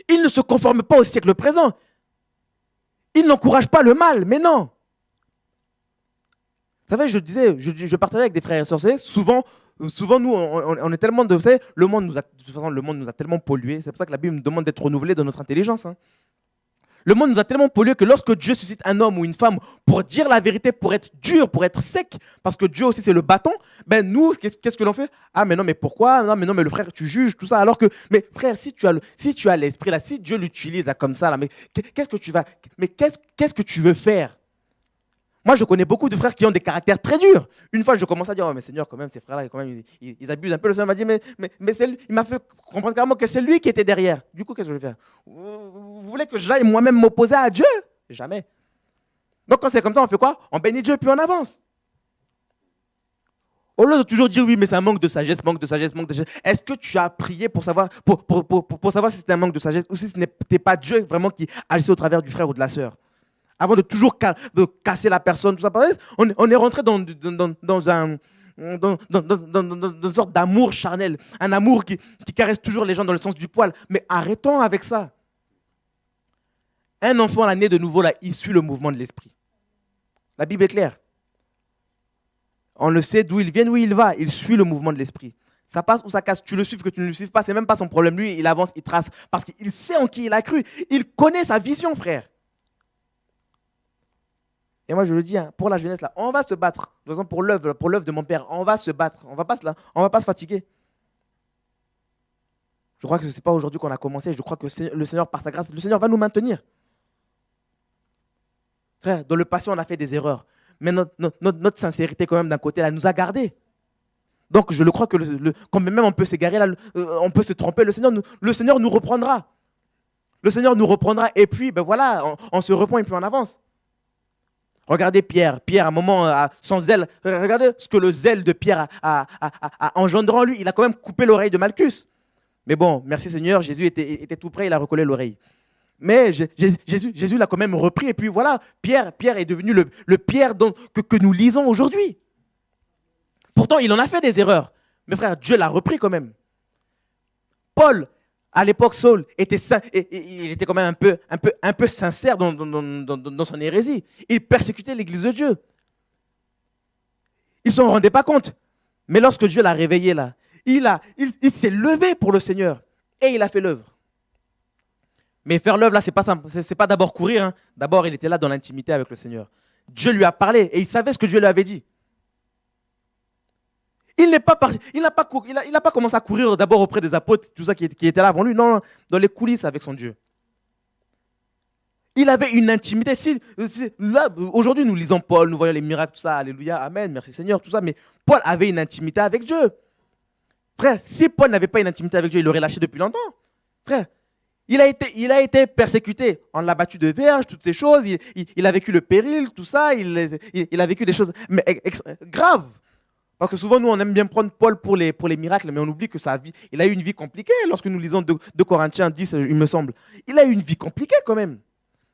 Il ne se conforme pas au siècle présent. Il n'encourage pas le mal, mais non. Vous savez, je partageais avec des frères et sœurs, souvent nous, on est tellement de... Vous savez, le monde nous a tellement pollués. C'est pour ça que la Bible nous demande d'être renouvelés dans notre intelligence. Hein. Le monde nous a tellement pollués que lorsque Dieu suscite un homme ou une femme pour dire la vérité, pour être dur, pour être sec, parce que Dieu aussi c'est le bâton, ben nous, qu'est-ce que l'on fait? Ah mais non, mais pourquoi? Non, mais le frère, tu juges, tout ça. Alors que, mais frère, si tu as l'esprit là, si Dieu l'utilise là, comme ça, là, mais qu'est-ce que tu veux faire? Moi, je connais beaucoup de frères qui ont des caractères très durs. Une fois, je commence à dire, oh, mais Seigneur, quand même, ces frères-là, quand même, ils abusent un peu. Le Seigneur m'a dit, mais il m'a fait comprendre carrément que c'est lui qui était derrière. Du coup, qu'est-ce que je vais faire? Vous voulez que j'aille moi-même m'opposer à Dieu? Jamais. Donc, quand c'est comme ça, on fait quoi? On bénit Dieu, puis on avance. Au lieu de toujours dire, oui, mais c'est un manque de sagesse. Est-ce que tu as prié pour savoir, pour savoir si c'était un manque de sagesse ou si ce n'était pas Dieu vraiment qui agissait au travers du frère ou de la sœur? Avant de toujours casser la personne, tout ça. On est rentré dans une sorte d'amour charnel. Un amour qui caresse toujours les gens dans le sens du poil. Mais arrêtons avec ça. Un enfant là, né de nouveau, là, il suit le mouvement de l'esprit. La Bible est claire. On le sait d'où il vient, où il va. Il suit le mouvement de l'esprit. Ça passe ou ça casse. Tu le suives, que tu ne le suives pas, c'est même pas son problème. Lui, il avance, il trace. Parce qu'il sait en qui il a cru. Il connaît sa vision, frère. Et moi, je le dis, hein, pour la jeunesse, là, on va se battre. Par exemple, pour l'œuvre de mon père, on va se battre. On ne va pas se fatiguer. Je crois que ce n'est pas aujourd'hui qu'on a commencé. Je crois que le Seigneur, par sa grâce, le Seigneur va nous maintenir. Frère, dans le passé, on a fait des erreurs. Mais notre sincérité, quand même, d'un côté, elle nous a gardés. Donc, je le crois que quand même on peut s'égarer, là, on peut se tromper, le Seigneur nous reprendra. Le Seigneur nous reprendra. Et puis, ben voilà, on se reprend et puis on avance. Regardez Pierre. Pierre, à un moment, sans zèle, regardez ce que le zèle de Pierre a engendré en lui. Il a quand même coupé l'oreille de Malchus. Mais bon, merci Seigneur, Jésus était tout près, il a recollé l'oreille. Mais Jésus l'a quand même repris. Et puis voilà, Pierre est devenu le Pierre que nous lisons aujourd'hui. Pourtant, il en a fait des erreurs. Mais frère, Dieu l'a repris quand même. Paul, à l'époque, Saul, il était quand même un peu sincère dans son hérésie. Il persécutait l'Église de Dieu. Ils ne s'en rendaient pas compte. Mais lorsque Dieu l'a réveillé là, il s'est levé pour le Seigneur et il a fait l'œuvre. Mais faire l'œuvre là, c'est pas d'abord courir. Hein. D'abord, il était là dans l'intimité avec le Seigneur. Dieu lui a parlé et il savait ce que Dieu lui avait dit. Il n'a pas commencé à courir d'abord auprès des apôtres, tout ça qui étaient là avant lui. Non, dans les coulisses avec son Dieu. Il avait une intimité. Là, aujourd'hui, nous lisons Paul, nous voyons les miracles, tout ça, alléluia, amen, merci Seigneur, tout ça. Mais Paul avait une intimité avec Dieu. Frère, si Paul n'avait pas une intimité avec Dieu, il l'aurait lâché depuis longtemps. Frère, il a été persécuté. On l'a battu de verge, toutes ces choses. Il a vécu le péril, tout ça. Il a vécu des choses graves. Parce que souvent, nous, on aime bien prendre Paul pour les miracles, mais on oublie que il a eu une vie compliquée. Lorsque nous lisons 2 Corinthiens 10, il me semble, il a eu une vie compliquée quand même.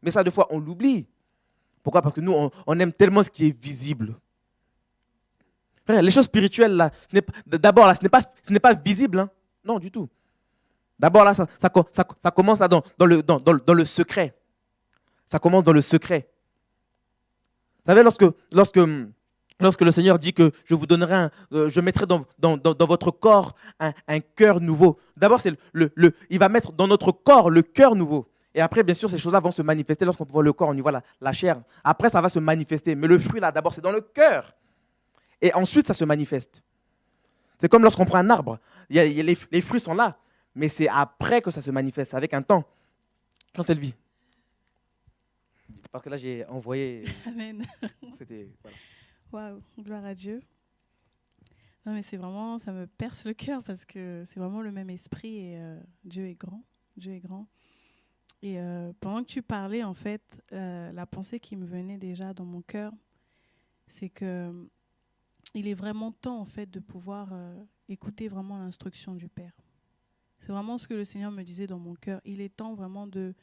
Mais ça, des fois, on l'oublie. Pourquoi? Parce que nous, on aime tellement ce qui est visible. Frère, les choses spirituelles, là, d'abord, là, ce n'est pas visible. Hein. Non, du tout. D'abord, là, ça commence là, dans le secret. Ça commence dans le secret. Vous savez, lorsque le Seigneur dit que je vous donnerai, je mettrai dans votre corps un cœur nouveau. D'abord, il va mettre dans notre corps le cœur nouveau. Et après, bien sûr, ces choses-là vont se manifester. Lorsqu'on voit le corps, on y voit la chair. Après, ça va se manifester. Mais le fruit, là, d'abord, c'est dans le cœur. Et ensuite, ça se manifeste. C'est comme lorsqu'on prend un arbre. Les fruits sont là. Mais c'est après que ça se manifeste, avec un temps. Chancel vie. Parce que là, j'ai envoyé... Amen. Voilà. Waouh, gloire à Dieu. Non, mais c'est vraiment, ça me perce le cœur parce que c'est vraiment le même esprit et Dieu est grand. Dieu est grand. Et pendant que tu parlais, en fait, la pensée qui me venait déjà dans mon cœur, c'est que il est vraiment temps, en fait, de pouvoir écouter vraiment l'instruction du Père. C'est vraiment ce que le Seigneur me disait dans mon cœur. Il est temps vraiment de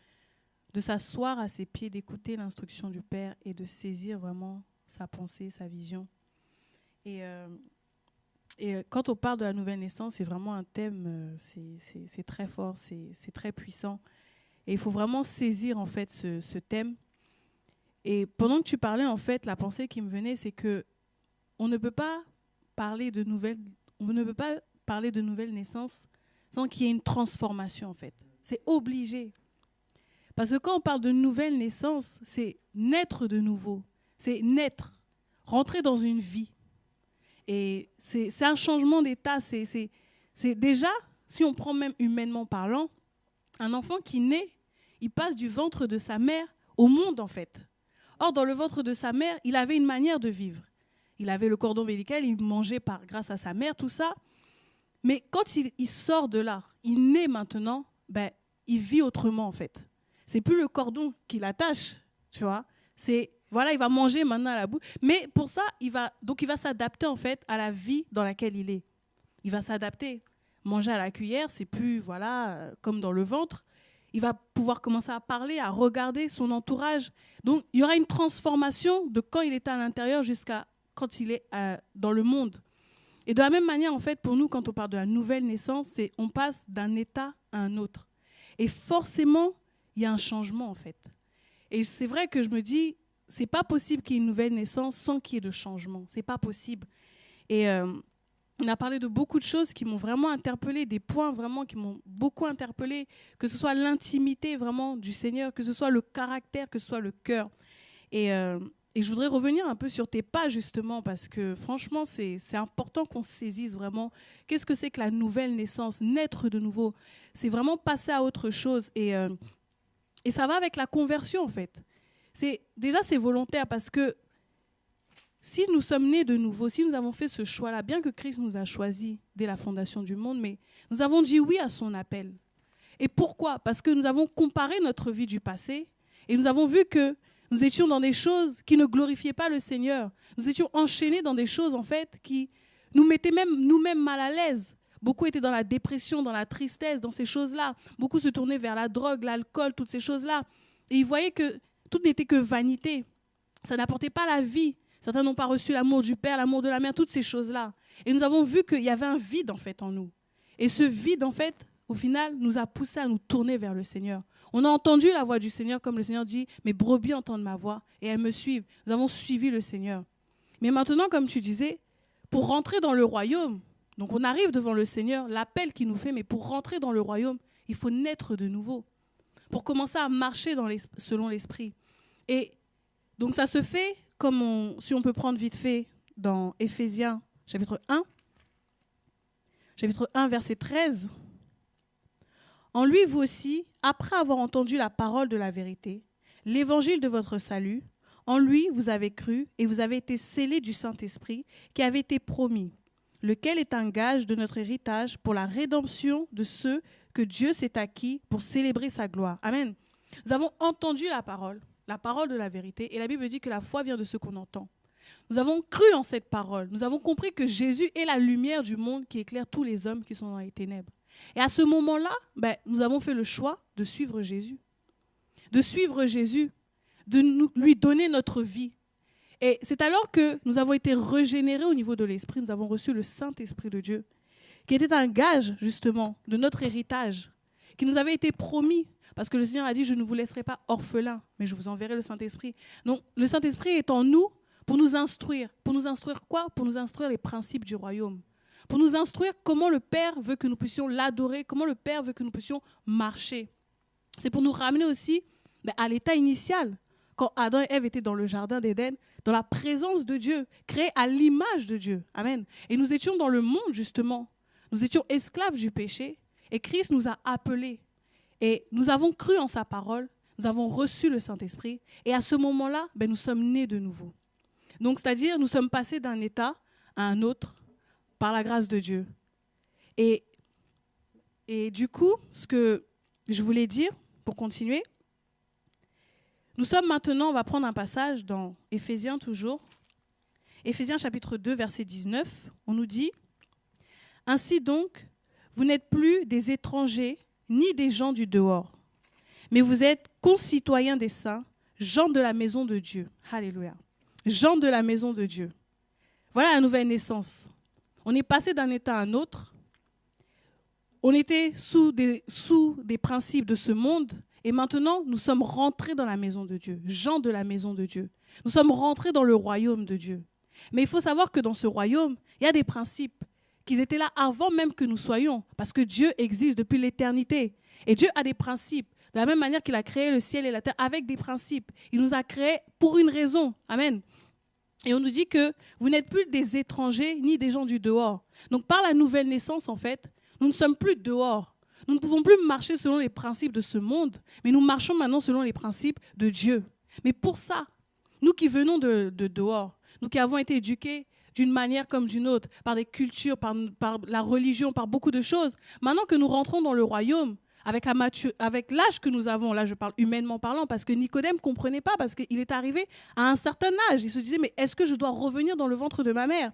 s'asseoir à ses pieds, d'écouter l'instruction du Père et de saisir vraiment sa pensée, sa vision. Et quand on parle de la nouvelle naissance, c'est vraiment un thème, c'est très fort, c'est très puissant. Et il faut vraiment saisir en fait ce thème. Et pendant que tu parlais, en fait, la pensée qui me venait, c'est que on ne peut pas parler de nouvelle naissance sans qu'il y ait une transformation, en fait. C'est obligé. Parce que quand on parle de nouvelle naissance, c'est naître de nouveau. C'est naître, rentrer dans une vie. Et c'est un changement d'état. C'est déjà, si on prend même humainement parlant, un enfant qui naît, il passe du ventre de sa mère au monde, en fait. Or, dans le ventre de sa mère, il avait une manière de vivre. Il avait le cordon ombilical, il mangeait grâce à sa mère, tout ça. Mais quand il sort de là, il naît maintenant, il vit autrement, en fait. C'est plus le cordon qui l'attache, tu vois. Voilà, il va manger maintenant à la boue. Mais pour ça, il va s'adapter, en fait, à la vie dans laquelle il est. Il va s'adapter. Manger à la cuillère, c'est plus, voilà, comme dans le ventre. Il va pouvoir commencer à parler, à regarder son entourage. Donc, il y aura une transformation de quand il était à l'intérieur jusqu'à quand il est dans le monde. Et de la même manière, en fait, pour nous, quand on parle de la nouvelle naissance, c'est on passe d'un état à un autre. Et forcément, il y a un changement, en fait. Et c'est vrai que je me dis, c'est pas possible qu'il y ait une nouvelle naissance sans qu'il y ait de changement. C'est pas possible. Et on a parlé de beaucoup de choses qui m'ont vraiment interpellée, des points vraiment qui m'ont beaucoup interpellée, que ce soit l'intimité vraiment du Seigneur, que ce soit le caractère, que ce soit le cœur. Et je voudrais revenir un peu sur tes pas, justement, parce que franchement, c'est important qu'on saisisse vraiment qu'est-ce que c'est que la nouvelle naissance, naître de nouveau. C'est vraiment passer à autre chose. Et ça va avec la conversion, en fait. Déjà, c'est volontaire parce que si nous sommes nés de nouveau, si nous avons fait ce choix-là, bien que Christ nous a choisis dès la fondation du monde, mais nous avons dit oui à son appel. Et pourquoi? Parce que nous avons comparé notre vie du passé et nous avons vu que Nous étions dans des choses qui ne glorifiaient pas le Seigneur. Nous étions enchaînés dans des choses, en fait, qui nous mettaient même nous-mêmes mal à l'aise. Beaucoup étaient dans la dépression, dans la tristesse, dans ces choses-là. Beaucoup se tournaient vers la drogue, l'alcool, toutes ces choses-là. Et ils voyaient que tout n'était que vanité. Ça n'apportait pas la vie. Certains n'ont pas reçu l'amour du Père, l'amour de la Mère, toutes ces choses-là. Et nous avons vu qu'il y avait un vide, en fait, en nous. Et ce vide, en fait, au final, nous a poussés à nous tourner vers le Seigneur. On a entendu la voix du Seigneur, comme le Seigneur dit, « Mes brebis entendent ma voix et elles me suivent. » Nous avons suivi le Seigneur. Mais maintenant, comme tu disais, pour rentrer dans le royaume, donc on arrive devant le Seigneur, l'appel qu'il nous fait, mais pour rentrer dans le royaume, il faut naître de nouveau, pour commencer à marcher selon l'Esprit. Et donc ça se fait, si on peut prendre vite fait, dans Éphésiens chapitre 1, verset 13. En lui, vous aussi, après avoir entendu la parole de la vérité, l'évangile de votre salut, en lui, vous avez cru et vous avez été scellés du Saint-Esprit qui avait été promis, lequel est un gage de notre héritage pour la rédemption de ceux que Dieu s'est acquis pour célébrer sa gloire. Amen. Nous avons entendu la parole de la vérité, et la Bible dit que la foi vient de ce qu'on entend. Nous avons cru en cette parole. Nous avons compris que Jésus est la lumière du monde qui éclaire tous les hommes qui sont dans les ténèbres. Et à ce moment-là, nous avons fait le choix de suivre Jésus. De suivre Jésus, de lui donner notre vie. Et c'est alors que nous avons été régénérés au niveau de l'Esprit, nous avons reçu le Saint-Esprit de Dieu, qui était un gage, justement, de notre héritage, qui nous avait été promis, parce que le Seigneur a dit « Je ne vous laisserai pas orphelins, mais je vous enverrai le Saint-Esprit ». Donc, le Saint-Esprit est en nous pour nous instruire. Pour nous instruire quoi? Pour nous instruire les principes du royaume. Pour nous instruire comment le Père veut que nous puissions l'adorer, comment le Père veut que nous puissions marcher. C'est pour nous ramener aussi à l'état initial, quand Adam et Ève étaient dans le jardin d'Éden, dans la présence de Dieu, créés à l'image de Dieu. Amen. Et nous étions dans le monde, justement. Nous étions esclaves du péché, et Christ nous a appelés. Et nous avons cru en sa parole, nous avons reçu le Saint-Esprit, et à ce moment-là, nous sommes nés de nouveau. Donc, c'est-à-dire, nous sommes passés d'un état à un autre, par la grâce de Dieu. Et du coup, ce que je voulais dire, pour continuer, nous sommes maintenant, on va prendre un passage dans Éphésiens toujours. Éphésiens chapitre 2, verset 19, on nous dit « Ainsi donc, vous n'êtes plus des étrangers ni des gens du dehors, mais vous êtes concitoyens des saints, gens de la maison de Dieu. » Alléluia. Gens de la maison de Dieu. Voilà la nouvelle naissance. On est passé d'un état à un autre. On était sous des principes de ce monde. Et maintenant, nous sommes rentrés dans la maison de Dieu. Gens de la maison de Dieu. Nous sommes rentrés dans le royaume de Dieu. Mais il faut savoir que dans ce royaume, il y a des principes qui étaient là avant même que nous soyons. Parce que Dieu existe depuis l'éternité. Et Dieu a des principes. De la même manière qu'il a créé le ciel et la terre avec des principes. Il nous a créés pour une raison. Amen. Et on nous dit que vous n'êtes plus des étrangers ni des gens du dehors. Donc par la nouvelle naissance, en fait, nous ne sommes plus dehors. Nous ne pouvons plus marcher selon les principes de ce monde, mais nous marchons maintenant selon les principes de Dieu. Mais pour ça, nous qui venons de dehors, nous qui avons été éduqués d'une manière comme d'une autre, par des cultures, par la religion, par beaucoup de choses, maintenant que nous rentrons dans le royaume, avec l'âge que nous avons, là je parle humainement parlant, parce que Nicodème ne comprenait pas, parce qu'il est arrivé à un certain âge. Il se disait, mais est-ce que je dois revenir dans le ventre de ma mère?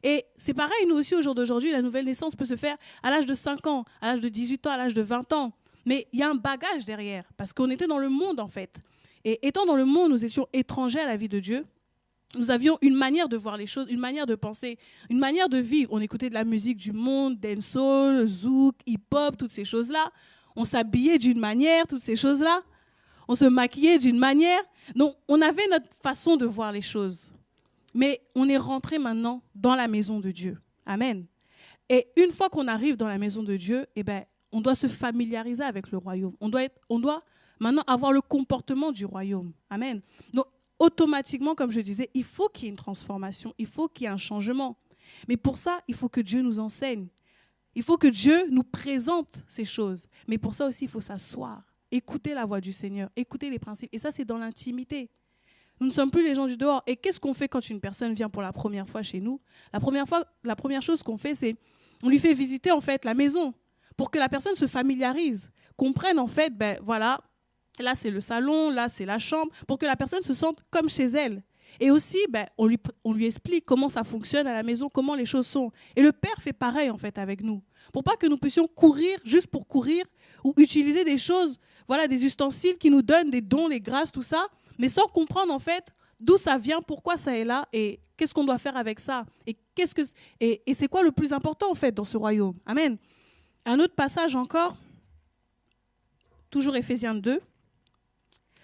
Et c'est pareil, nous aussi, au jour d'aujourd'hui, la nouvelle naissance peut se faire à l'âge de 5 ans, à l'âge de 18 ans, à l'âge de 20 ans. Mais il y a un bagage derrière, parce qu'on était dans le monde, en fait. Et étant dans le monde, nous étions étrangers à la vie de Dieu. Nous avions une manière de voir les choses, une manière de penser, une manière de vivre. On écoutait de la musique du monde, dancehall, zouk, hip-hop, toutes ces choses-là. On s'habillait d'une manière, toutes ces choses-là. On se maquillait d'une manière. Donc, on avait notre façon de voir les choses. Mais on est rentré maintenant dans la maison de Dieu. Amen. Et une fois qu'on arrive dans la maison de Dieu, on doit se familiariser avec le royaume. On doit maintenant avoir le comportement du royaume. Amen. Donc, automatiquement, comme je disais, il faut qu'il y ait une transformation. Il faut qu'il y ait un changement. Mais pour ça, il faut que Dieu nous enseigne. Il faut que Dieu nous présente ces choses. Mais pour ça aussi, il faut s'asseoir, écouter la voix du Seigneur, écouter les principes. Et ça, c'est dans l'intimité. Nous ne sommes plus les gens du dehors. Et qu'est-ce qu'on fait quand une personne vient pour la première fois chez nous? La première chose qu'on fait, c'est on lui fait visiter en fait la maison pour que la personne se familiarise, comprenne en fait, voilà, Là, c'est le salon, là, c'est la chambre, pour que la personne se sente comme chez elle. Et aussi, on lui explique comment ça fonctionne à la maison, comment les choses sont. Et le Père fait pareil, en fait, avec nous. Pour pas que nous puissions courir juste pour courir ou utiliser des choses, voilà, des ustensiles qui nous donnent des dons, des grâces, tout ça, mais sans comprendre, en fait, d'où ça vient, pourquoi ça est là et qu'est-ce qu'on doit faire avec ça. Et c'est quoi le plus important, en fait, dans ce royaume. Amen. Un autre passage encore, toujours Éphésiens 2,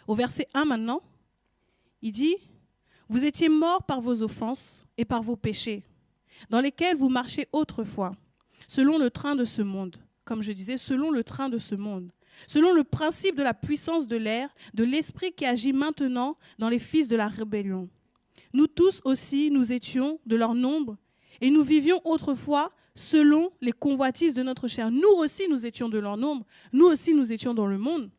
au verset 1 maintenant, il dit « Vous étiez morts par vos offenses et par vos péchés, dans lesquels vous marchez autrefois, selon le train de ce monde. » Comme je disais, selon le train de ce monde. Selon le principe de la puissance de l'air, de l'esprit qui agit maintenant dans les fils de la rébellion. Nous tous aussi, nous étions de leur nombre et nous vivions autrefois selon les convoitises de notre chair. Nous aussi, nous étions de leur nombre. Nous aussi, nous étions dans le monde.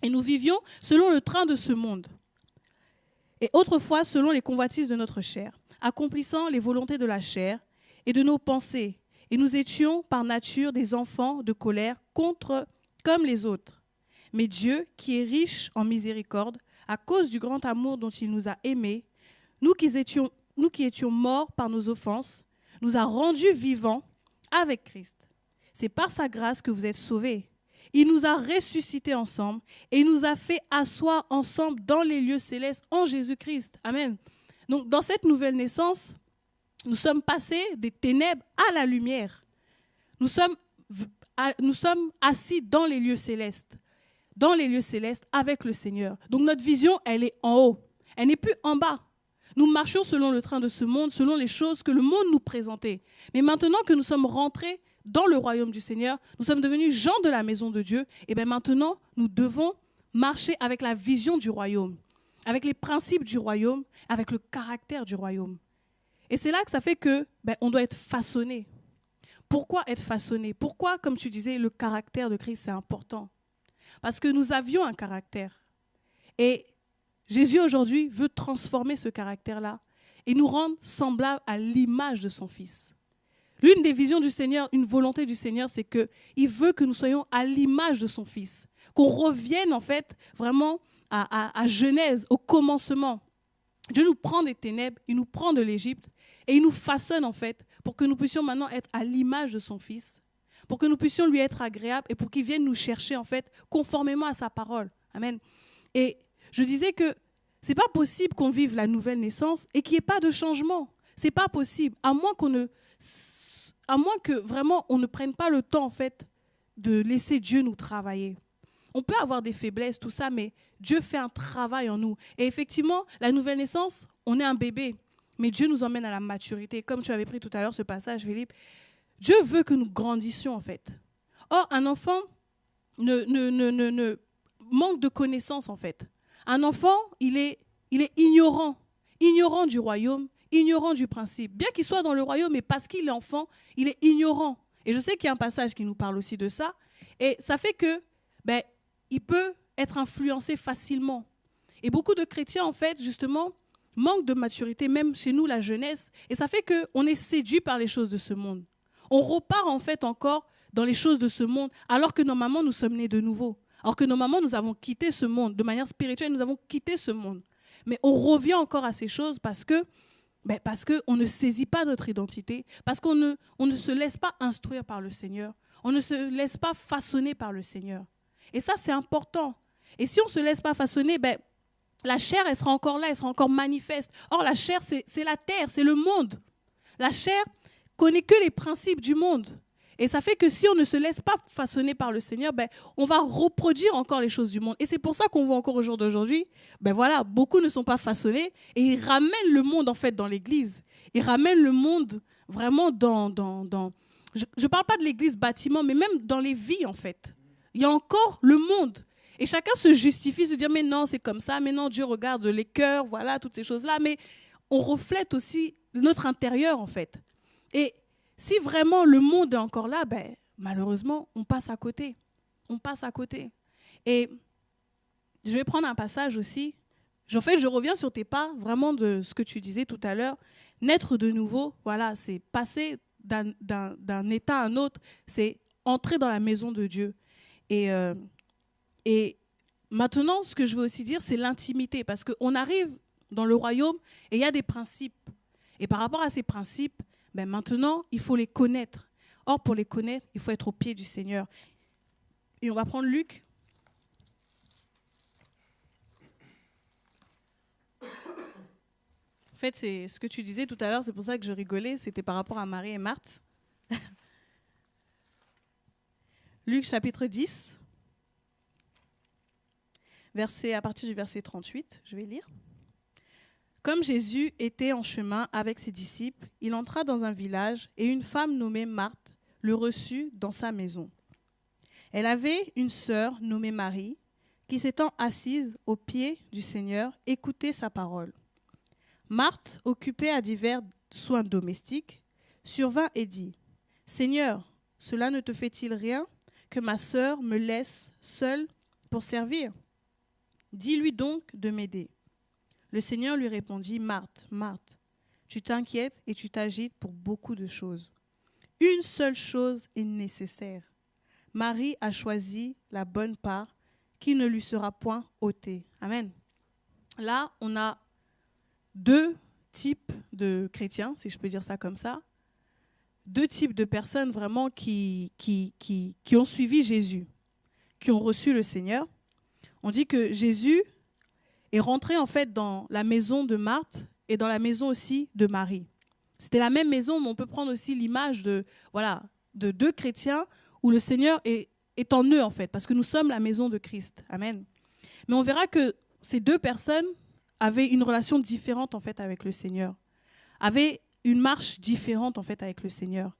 Et nous vivions selon le train de ce monde. Et autrefois, selon les convoitises de notre chair, accomplissant les volontés de la chair et de nos pensées. Et nous étions par nature des enfants de colère comme les autres. Mais Dieu, qui est riche en miséricorde, à cause du grand amour dont il nous a aimés, nous qui étions morts par nos offenses, nous a rendus vivants avec Christ. C'est par sa grâce que vous êtes sauvés. Il nous a ressuscités ensemble et il nous a fait asseoir ensemble dans les lieux célestes en Jésus-Christ. Amen. Donc, dans cette nouvelle naissance, nous sommes passés des ténèbres à la lumière. Nous sommes assis dans les lieux célestes avec le Seigneur. Donc, notre vision, elle est en haut. Elle n'est plus en bas. Nous marchions selon le train de ce monde, selon les choses que le monde nous présentait. Mais maintenant que nous sommes rentrés dans le royaume du Seigneur, nous sommes devenus gens de la maison de Dieu, et bien maintenant, nous devons marcher avec la vision du royaume, avec les principes du royaume, avec le caractère du royaume. Et c'est là que ça fait que on doit être façonné. Pourquoi être façonné? Pourquoi, comme tu disais, le caractère de Christ, c'est important? Parce que nous avions un caractère. Et Jésus, aujourd'hui, veut transformer ce caractère-là et nous rendre semblables à l'image de son Fils. L'une des visions du Seigneur, une volonté du Seigneur, c'est qu'il veut que nous soyons à l'image de son Fils. Qu'on revienne, en fait, vraiment à Genèse, au commencement. Dieu nous prend des ténèbres, il nous prend de l'Égypte et il nous façonne, en fait, pour que nous puissions maintenant être à l'image de son Fils, pour que nous puissions lui être agréables et pour qu'il vienne nous chercher, en fait, conformément à sa parole. Amen. Et je disais que ce n'est pas possible qu'on vive la nouvelle naissance et qu'il n'y ait pas de changement. Ce n'est pas possible, à moins que vraiment on ne prenne pas le temps, en fait, de laisser Dieu nous travailler. On peut avoir des faiblesses, tout ça, mais Dieu fait un travail en nous. Et effectivement, la nouvelle naissance, on est un bébé, mais Dieu nous emmène à la maturité. Comme tu avais pris tout à l'heure ce passage, Philippe, Dieu veut que nous grandissions, en fait. Or, un enfant ne manque de connaissances, en fait. Un enfant, il est ignorant du royaume, ignorant du principe. Bien qu'il soit dans le royaume, mais parce qu'il est enfant, il est ignorant. Et je sais qu'il y a un passage qui nous parle aussi de ça. Et ça fait que il peut être influencé facilement. Et beaucoup de chrétiens, en fait, justement, manquent de maturité, même chez nous, la jeunesse. Et ça fait qu'on est séduit par les choses de ce monde. On repart, en fait, encore dans les choses de ce monde, alors que normalement, nous sommes nés de nouveau. Alors que normalement, nous avons quitté ce monde. De manière spirituelle, nous avons quitté ce monde. Mais on revient encore à ces choses parce qu'on ne saisit pas notre identité, parce qu'on ne se laisse pas instruire par le Seigneur. On ne se laisse pas façonner par le Seigneur. Et ça, c'est important. Et si on ne se laisse pas façonner, la chair, elle sera encore là, elle sera encore manifeste. Or, la chair, c'est la terre, c'est le monde. La chair connaît que les principes du monde. Et ça fait que si on ne se laisse pas façonner par le Seigneur, on va reproduire encore les choses du monde. Et c'est pour ça qu'on voit encore au jour d'aujourd'hui, beaucoup ne sont pas façonnés et ils ramènent le monde, en fait, dans l'église. Ils ramènent le monde vraiment dans je ne parle pas de l'église bâtiment, mais même dans les vies, en fait. Il y a encore le monde. Et chacun se justifie, se dire, mais non, c'est comme ça, mais non, Dieu regarde les cœurs, voilà, toutes ces choses-là. Mais on reflète aussi notre intérieur, en fait. Et si vraiment le monde est encore là, malheureusement, on passe à côté. On passe à côté. Et je vais prendre un passage aussi. En fait, je reviens sur tes pas, vraiment de ce que tu disais tout à l'heure. Naître de nouveau, voilà, c'est passer d'un état à un autre, c'est entrer dans la maison de Dieu. Et maintenant, ce que je veux aussi dire, c'est l'intimité. Parce qu'on arrive dans le royaume et il y a des principes. Et par rapport à ces principes, ben maintenant, il faut les connaître. Or, pour les connaître, il faut être au pied du Seigneur. Et on va prendre Luc. En fait, c'est ce que tu disais tout à l'heure, c'est pour ça que je rigolais, c'était par rapport à Marie et Marthe. Luc chapitre 10, à partir du verset 38, je vais lire. Comme Jésus était en chemin avec ses disciples, il entra dans un village et une femme nommée Marthe le reçut dans sa maison. Elle avait une sœur nommée Marie qui, s'étant assise aux pieds du Seigneur, écoutait sa parole. Marthe, occupée à divers soins domestiques, survint et dit : « Seigneur, cela ne te fait-il rien que ma sœur me laisse seule pour servir ? Dis-lui donc de m'aider. » Le Seigneur lui répondit : « Marthe, Marthe, tu t'inquiètes et tu t'agites pour beaucoup de choses. Une seule chose est nécessaire. Marie a choisi la bonne part qui ne lui sera point ôtée. » Amen. Là, on a deux types de chrétiens, si je peux dire ça comme ça. Deux types de personnes vraiment qui ont suivi Jésus, qui ont reçu le Seigneur. On dit que Jésus est rentré en fait dans la maison de Marthe et dans la maison aussi de Marie. C'était la même maison, mais on peut prendre aussi l'image de deux chrétiens où le Seigneur est en eux en fait, parce que nous sommes la maison de Christ. Amen. Mais on verra que ces deux personnes avaient une relation différente en fait avec le Seigneur, avaient une marche différente en fait avec le Seigneur.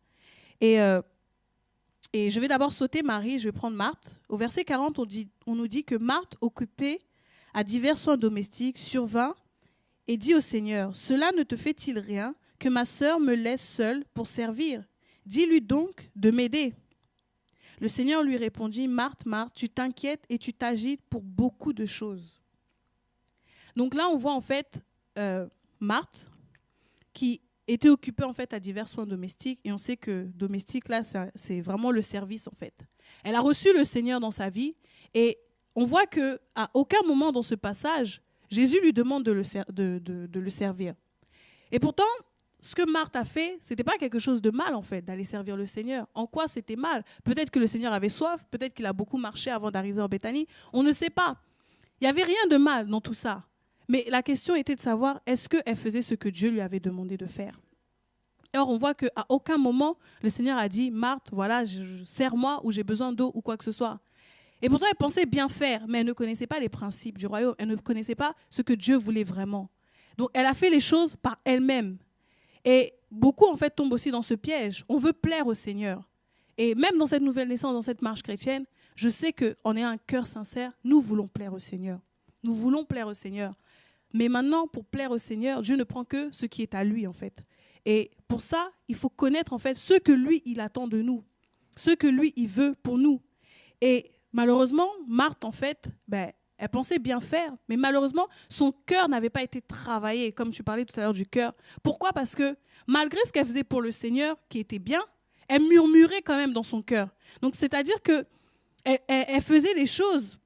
Et je vais d'abord sauter Marie, je vais prendre Marthe. Au verset 40, on nous dit que Marthe, occupée à divers soins domestiques, survint et dit au Seigneur : « Cela ne te fait-il rien que ma sœur me laisse seule pour servir ? Dis-lui donc de m'aider. » Le Seigneur lui répondit : « Marthe, Marthe, tu t'inquiètes et tu t'agites pour beaucoup de choses. » Donc là, on voit en fait Marthe qui était occupée en fait à divers soins domestiques. Et on sait que domestique, là, c'est vraiment le service en fait. Elle a reçu le Seigneur dans sa vie et on voit qu'à aucun moment dans ce passage, Jésus lui demande de le servir. Et pourtant, ce que Marthe a fait, ce n'était pas quelque chose de mal en fait, d'aller servir le Seigneur. En quoi c'était mal ? Peut-être que le Seigneur avait soif, peut-être qu'il a beaucoup marché avant d'arriver en Béthanie. On ne sait pas. Il n'y avait rien de mal dans tout ça. Mais la question était de savoir, est-ce qu'elle faisait ce que Dieu lui avait demandé de faire ? Or, on voit qu'à aucun moment, le Seigneur a dit : « Marthe, voilà, sers-moi ou j'ai besoin d'eau ou quoi que ce soit. » Et pourtant, elle pensait bien faire, mais elle ne connaissait pas les principes du royaume. Elle ne connaissait pas ce que Dieu voulait vraiment. Donc, elle a fait les choses par elle-même. Et beaucoup, en fait, tombent aussi dans ce piège. On veut plaire au Seigneur. Et même dans cette nouvelle naissance, dans cette marche chrétienne, je sais qu'en ayant un cœur sincère, nous voulons plaire au Seigneur. Nous voulons plaire au Seigneur. Mais maintenant, pour plaire au Seigneur, Dieu ne prend que ce qui est à lui, en fait. Et pour ça, il faut connaître, en fait, ce que lui, il attend de nous. Ce que lui, il veut pour nous. Et malheureusement, Marthe, en fait, elle pensait bien faire, mais malheureusement, son cœur n'avait pas été travaillé, comme tu parlais tout à l'heure du cœur. Pourquoi ? Parce que malgré ce qu'elle faisait pour le Seigneur, qui était bien, elle murmurait quand même dans son cœur. Donc, c'est-à-dire qu'elle faisait les choses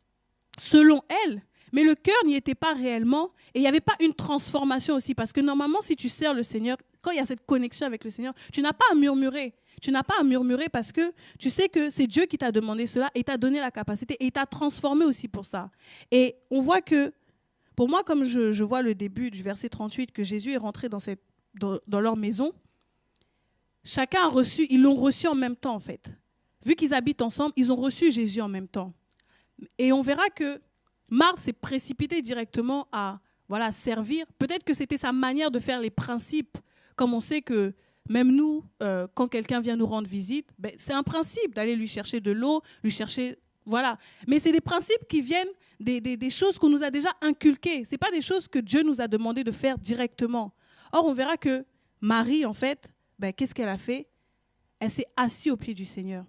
selon elle, mais le cœur n'y était pas réellement. Et il n'y avait pas une transformation aussi. Parce que normalement, si tu sers le Seigneur, quand il y a cette connexion avec le Seigneur, tu n'as pas à murmurer. Tu n'as pas à murmurer parce que tu sais que c'est Dieu qui t'a demandé cela et t'a donné la capacité et t'a transformé aussi pour ça. Et on voit que, pour moi, comme je vois le début du verset 38, que Jésus est rentré dans leur maison, chacun a reçu, ils l'ont reçu en même temps en fait. Vu qu'ils habitent ensemble, ils ont reçu Jésus en même temps. Et on verra que Marthe s'est précipitée directement à servir. Peut-être que c'était sa manière de faire les principes, comme on sait que même nous, quand quelqu'un vient nous rendre visite, c'est un principe d'aller lui chercher de l'eau, lui chercher... Voilà. Mais c'est des principes qui viennent des choses qu'on nous a déjà inculquées. Ce n'est pas des choses que Dieu nous a demandé de faire directement. Or, on verra que Marie, en fait, qu'est-ce qu'elle a fait ? Elle s'est assise au pied du Seigneur.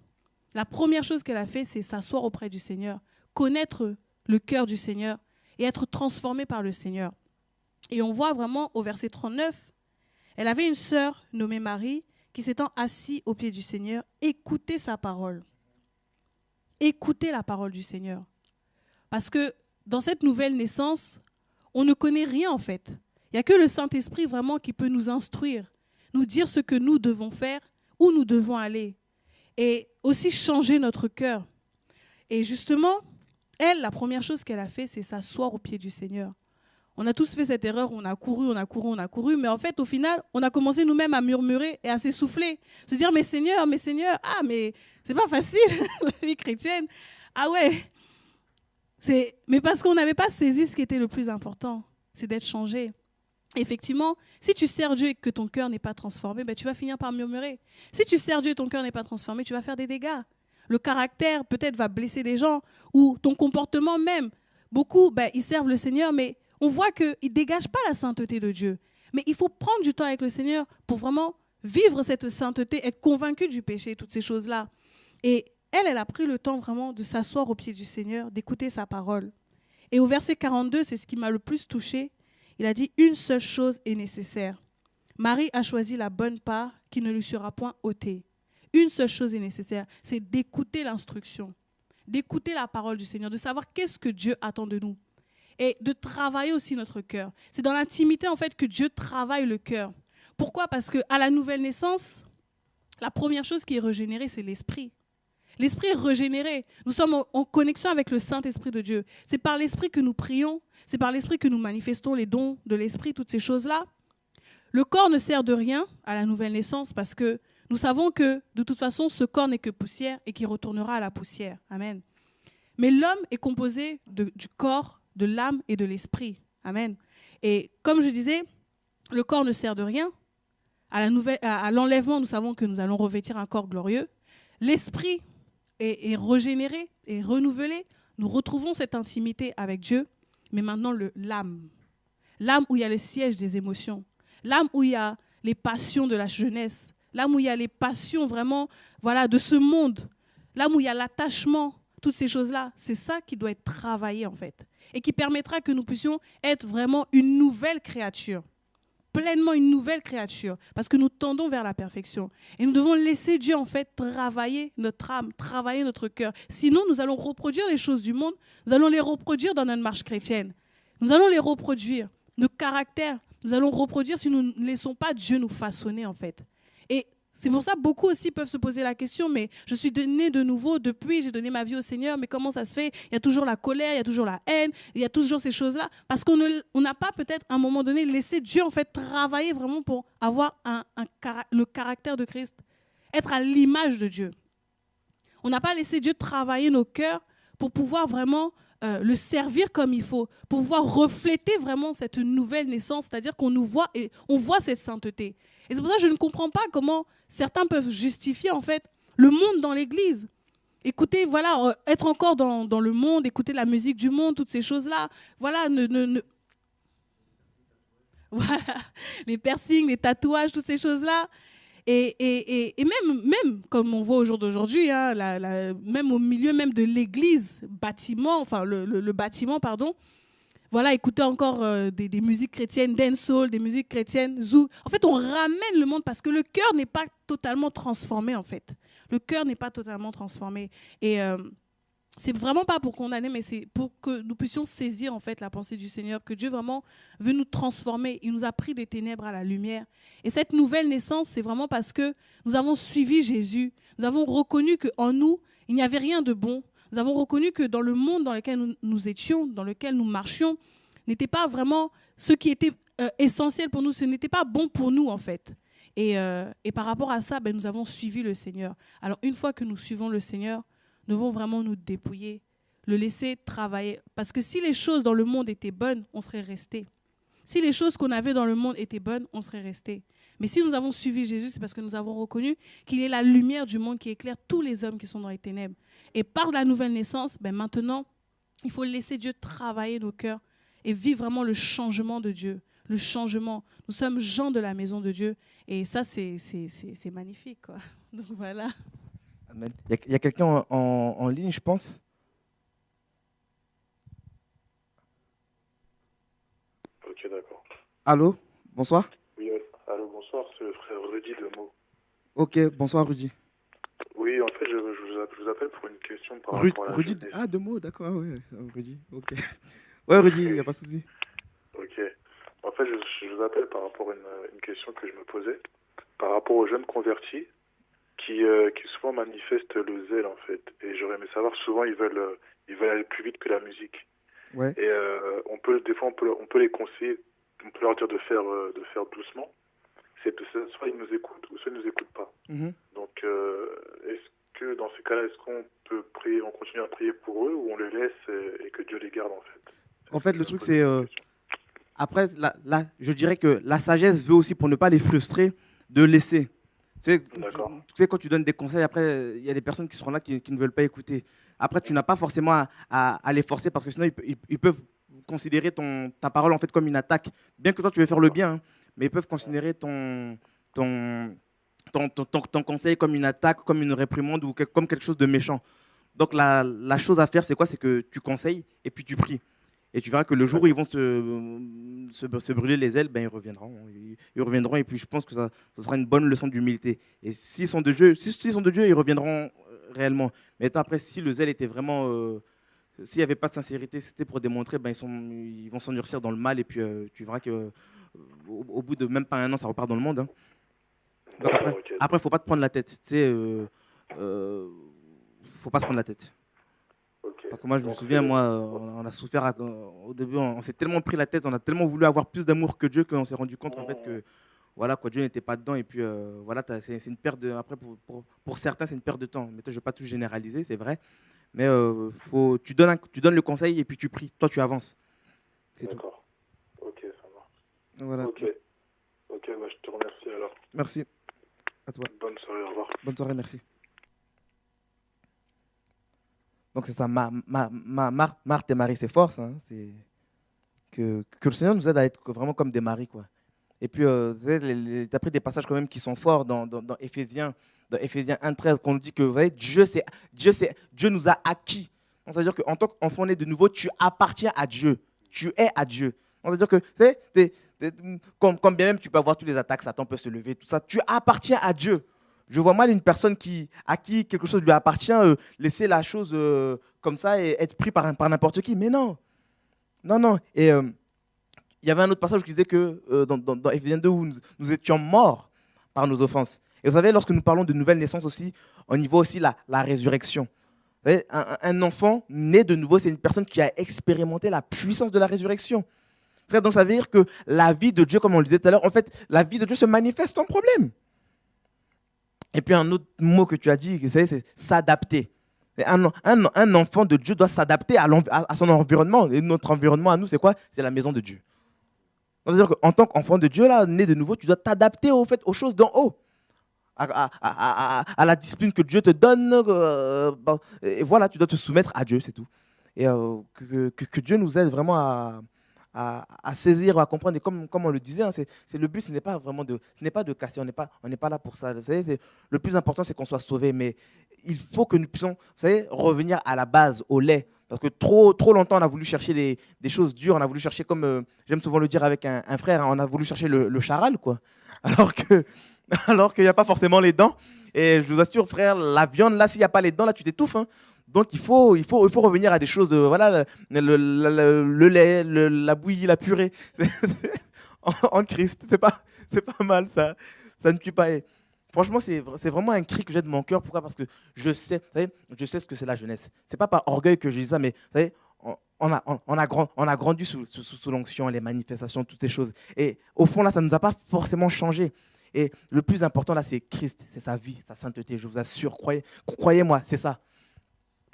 La première chose qu'elle a fait, c'est s'asseoir auprès du Seigneur, connaître le cœur du Seigneur et être transformée par le Seigneur. Et on voit vraiment au verset 39, elle avait une sœur nommée Marie qui s'étant assise au pied du Seigneur, écoutait sa parole. Écouter la parole du Seigneur. Parce que dans cette nouvelle naissance, on ne connaît rien en fait. Il n'y a que le Saint-Esprit vraiment qui peut nous instruire, nous dire ce que nous devons faire, où nous devons aller et aussi changer notre cœur. Et justement, elle, la première chose qu'elle a fait, c'est s'asseoir au pied du Seigneur. On a tous fait cette erreur, on a couru, mais en fait, au final, on a commencé nous-mêmes à murmurer et à s'essouffler. Se dire, mais Seigneur, ah, mais c'est pas facile, la vie chrétienne. Ah ouais, mais parce qu'on n'avait pas saisi ce qui était le plus important, c'est d'être changé. Effectivement, si tu sers Dieu et que ton cœur n'est pas transformé, ben, tu vas finir par murmurer. Si tu sers Dieu et ton cœur n'est pas transformé, tu vas faire des dégâts. Le caractère peut-être va blesser des gens ou ton comportement même. Beaucoup, ben, ils servent le Seigneur, mais on voit qu'ils ne dégagent pas la sainteté de Dieu. Mais il faut prendre du temps avec le Seigneur pour vraiment vivre cette sainteté, être convaincu du péché, toutes ces choses-là. Et elle a pris le temps vraiment de s'asseoir au pied du Seigneur, d'écouter sa parole. Et au verset 42, c'est ce qui m'a le plus touchée. Il a dit, une seule chose est nécessaire. Marie a choisi la bonne part qui ne lui sera point ôtée. Une seule chose est nécessaire, c'est d'écouter l'instruction, d'écouter la parole du Seigneur, de savoir qu'est-ce que Dieu attend de nous et de travailler aussi notre cœur. C'est dans l'intimité en fait que Dieu travaille le cœur. Pourquoi ? Parce qu'à la nouvelle naissance, la première chose qui est régénérée, c'est l'esprit. L'esprit est régénéré. Nous sommes en connexion avec le Saint-Esprit de Dieu. C'est par l'esprit que nous prions, c'est par l'esprit que nous manifestons les dons de l'esprit, toutes ces choses-là. Le corps ne sert de rien à la nouvelle naissance parce que nous savons que de toute façon, ce corps n'est que poussière et qui retournera à la poussière. Amen. Mais l'homme est composé du corps, de l'âme et de l'esprit. Amen. Et comme je disais, le corps ne sert de rien. À l'enlèvement, nous savons que nous allons revêtir un corps glorieux. L'esprit est régénéré et renouvelé. Nous retrouvons cette intimité avec Dieu. Mais maintenant, l'âme. L'âme où il y a le siège des émotions. L'âme où il y a les passions de la jeunesse. L'âme où il y a les passions vraiment de ce monde. L'âme où il y a l'attachement. Toutes ces choses-là, c'est ça qui doit être travaillé en fait. Et qui permettra que nous puissions être vraiment une nouvelle créature. Pleinement une nouvelle créature. Parce que nous tendons vers la perfection. Et nous devons laisser Dieu en fait travailler notre âme, travailler notre cœur. Sinon, nous allons reproduire les choses du monde. Nous allons les reproduire dans notre marche chrétienne. Nous allons les reproduire. Nos caractères, nous allons reproduire si nous ne laissons pas Dieu nous façonner en fait. Et c'est pour ça que beaucoup aussi peuvent se poser la question, mais je suis né de nouveau depuis, j'ai donné ma vie au Seigneur, mais comment ça se fait ? Il y a toujours la colère, il y a toujours la haine, il y a toujours ces choses-là, parce qu'on n'a pas peut-être à un moment donné laissé Dieu en fait travailler vraiment pour avoir le caractère de Christ, être à l'image de Dieu. On n'a pas laissé Dieu travailler nos cœurs pour pouvoir vraiment le servir comme il faut, pour pouvoir refléter vraiment cette nouvelle naissance, c'est-à-dire qu'on nous voit et on voit cette sainteté. Et c'est pour ça que je ne comprends pas comment certains peuvent justifier en fait le monde dans l'église. Écouter, être encore dans le monde, écouter la musique du monde, toutes ces choses-là. Voilà, voilà, les piercings, les tatouages, toutes ces choses-là. Et même comme on voit au jour d'aujourd'hui, hein, même au milieu même de l'église, le bâtiment, pardon, voilà, écouter encore des musiques chrétiennes, dancehall, des musiques chrétiennes, zou. En fait, on ramène le monde parce que le cœur n'est pas totalement transformé, en fait. Le cœur n'est pas totalement transformé. Et c'est vraiment pas pour condamner, mais c'est pour que nous puissions saisir, en fait, la pensée du Seigneur, que Dieu vraiment veut nous transformer. Il nous a pris des ténèbres à la lumière. Et cette nouvelle naissance, c'est vraiment parce que nous avons suivi Jésus. Nous avons reconnu qu'en nous, il n'y avait rien de bon. Nous avons reconnu que dans le monde dans lequel nous étions, dans lequel nous marchions, n'était pas vraiment ce qui était essentiel pour nous. Ce n'était pas bon pour nous, en fait. Et par rapport à ça, nous avons suivi le Seigneur. Alors, une fois que nous suivons le Seigneur, nous devons vraiment nous dépouiller, le laisser travailler. Parce que si les choses dans le monde étaient bonnes, on serait resté. Si les choses qu'on avait dans le monde étaient bonnes, on serait resté. Mais si nous avons suivi Jésus, c'est parce que nous avons reconnu qu'il est la lumière du monde qui éclaire tous les hommes qui sont dans les ténèbres. Et par la nouvelle naissance, maintenant, il faut laisser Dieu travailler nos cœurs et vivre vraiment le changement de Dieu. Le changement. Nous sommes gens de la maison de Dieu. Et ça, c'est magnifique, quoi. Donc voilà. Amen. Il y a quelqu'un en ligne, je pense. Ok, d'accord. Allô, bonsoir. Oui, allô, bonsoir, c'est le frère Rudy de Meaux. Ok, bonsoir Rudy. Oui, en fait, je vous je vous appelle pour une question par rapport à la Rudy, jeunesse. ah, 2 mots, d'accord, ouais, Rudy, ok. Ouais, Rudy, il n'y a pas de souci. Ok. En fait, je vous appelle par rapport à une question que je me posais. Par rapport aux jeunes convertis qui souvent manifestent le zèle, en fait. Et j'aurais aimé savoir, souvent, ils veulent aller plus vite que la musique. Ouais. Et des fois, on peut les conseiller, on peut leur dire de faire doucement. Soit ils nous écoutent, ou soit ils nous écoutent pas. Mhm. Donc, est-ce que dans ces cas-là, est-ce qu'on peut prier, on continue à prier pour eux, ou on les laisse et que Dieu les garde, en fait? En fait, le Je me truc, pose c'est... cette question. après, je dirais que la sagesse veut aussi, pour ne pas les frustrer, de laisser. D'accord. Tu sais, quand tu donnes des conseils, après, il y a des personnes qui seront là qui ne veulent pas écouter. Après, tu n'as pas forcément à les forcer parce que sinon, ils peuvent considérer ta parole en fait comme une attaque. Bien que toi, tu veux faire le bien, hein, mais ils peuvent considérer ton conseil comme une attaque, comme une réprimande ou comme quelque chose de méchant. Donc, la chose à faire, c'est quoi? C'est que tu conseilles et puis tu pries. Et tu verras que le jour où ils vont se brûler les ailes, ben, ils reviendront. Ils reviendront et puis je pense que ça sera une bonne leçon d'humilité. Et s'ils sont de Dieu, s'ils sont de Dieu, ils reviendront réellement. Mais après, si le zèle était vraiment... s'il n'y avait pas de sincérité, c'était pour démontrer, ben, ils vont s'endurcir dans le mal et puis tu verras que au bout de même pas un an, ça repart dans le monde. Hein. Donc D'accord, ok. après, faut pas te prendre la tête. Tu sais, faut pas se prendre la tête. Ok. Parce que moi, je me Donc, souviens, moi, on a souffert au début, on s'est tellement pris la tête, on a tellement voulu avoir plus d'amour que Dieu qu'on s'est rendu compte en fait que voilà, quoi, Dieu n'était pas dedans. Et puis voilà, c'est une perte de. Après, pour certains, c'est une perte de temps. Mais toi, je ne vais pas tout généraliser, c'est vrai. Mais tu donnes le conseil et puis tu pries. Toi, tu avances. C'est tout. D'accord. Ok, ça marche. Voilà. Ok. Ok, bah, je te remercie alors. Merci. À toi. Bonne soirée, au revoir. Bonne soirée, merci. Donc c'est ça, Marthe et Marie, c'est fort, ça. Hein. C'est que le Seigneur nous aide à être vraiment comme des maris, quoi. Et puis, tu as pris des passages quand même qui sont forts dans Éphésiens, dans Éphésiens 1,13, qu'on nous dit que vous voyez, Dieu nous a acquis. Donc, ça veut dire qu'en tant qu'enfant né de nouveau, tu appartiens à Dieu. Tu es à Dieu. Donc, ça veut dire que, comme bien même tu peux avoir toutes les attaques, Satan peut se lever, tout ça, tu appartiens à Dieu. Je vois mal une personne à qui quelque chose lui appartient, laisser la chose comme ça et être pris par n'importe qui. Mais non. Non, non. Et il y avait un autre passage qui disait que dans Éphésiens 2, où nous étions morts par nos offenses. Et vous savez, lorsque nous parlons de nouvelle naissance aussi, on y voit aussi la résurrection. Vous savez, un enfant né de nouveau, c'est une personne qui a expérimenté la puissance de la résurrection. Frère, donc ça veut dire que la vie de Dieu, comme on le disait tout à l'heure, en fait, la vie de Dieu se manifeste sans problème. Et puis un autre mot que tu as dit, c'est s'adapter. Un enfant de Dieu doit s'adapter à son environnement. Et notre environnement à nous, c'est quoi? C'est la maison de Dieu. C'est-à-dire qu'en tant qu'enfant de Dieu, là, né de nouveau, tu dois t'adapter aux choses d'en haut, à la discipline que Dieu te donne. Et voilà, tu dois te soumettre à Dieu, c'est tout. Et que Dieu nous aide vraiment à saisir, à comprendre. Et comme on le disait, hein, le but, ce n'est pas vraiment de casser. On n'est pas là pour ça. Vous savez, le plus important, c'est qu'on soit sauvé. Mais il faut que nous puissions, vous savez, revenir à la base, au lait. Parce que trop longtemps, on a voulu chercher des choses dures. On a voulu chercher, comme j'aime souvent le dire avec un frère, hein, on a voulu chercher le charal, quoi. Alors qu'il n'y a pas forcément les dents. Et je vous assure, frère, la viande, là, s'il n'y a pas les dents, là, tu t'étouffes. Hein. Donc, il faut revenir à des choses, voilà, le lait, la bouillie, la purée. En Christ, c'est pas mal, ça ne tue pas. Et franchement, c'est vraiment un cri que j'ai de mon cœur. Pourquoi? Parce que je sais ce que c'est la jeunesse. C'est pas par orgueil que je dis ça, mais vous savez, on a grandi sous l'onction, les manifestations, toutes ces choses. Et au fond, là, ça ne nous a pas forcément changé. Et le plus important, là, c'est Christ, c'est sa vie, sa sainteté. Je vous assure, croyez-moi, c'est ça.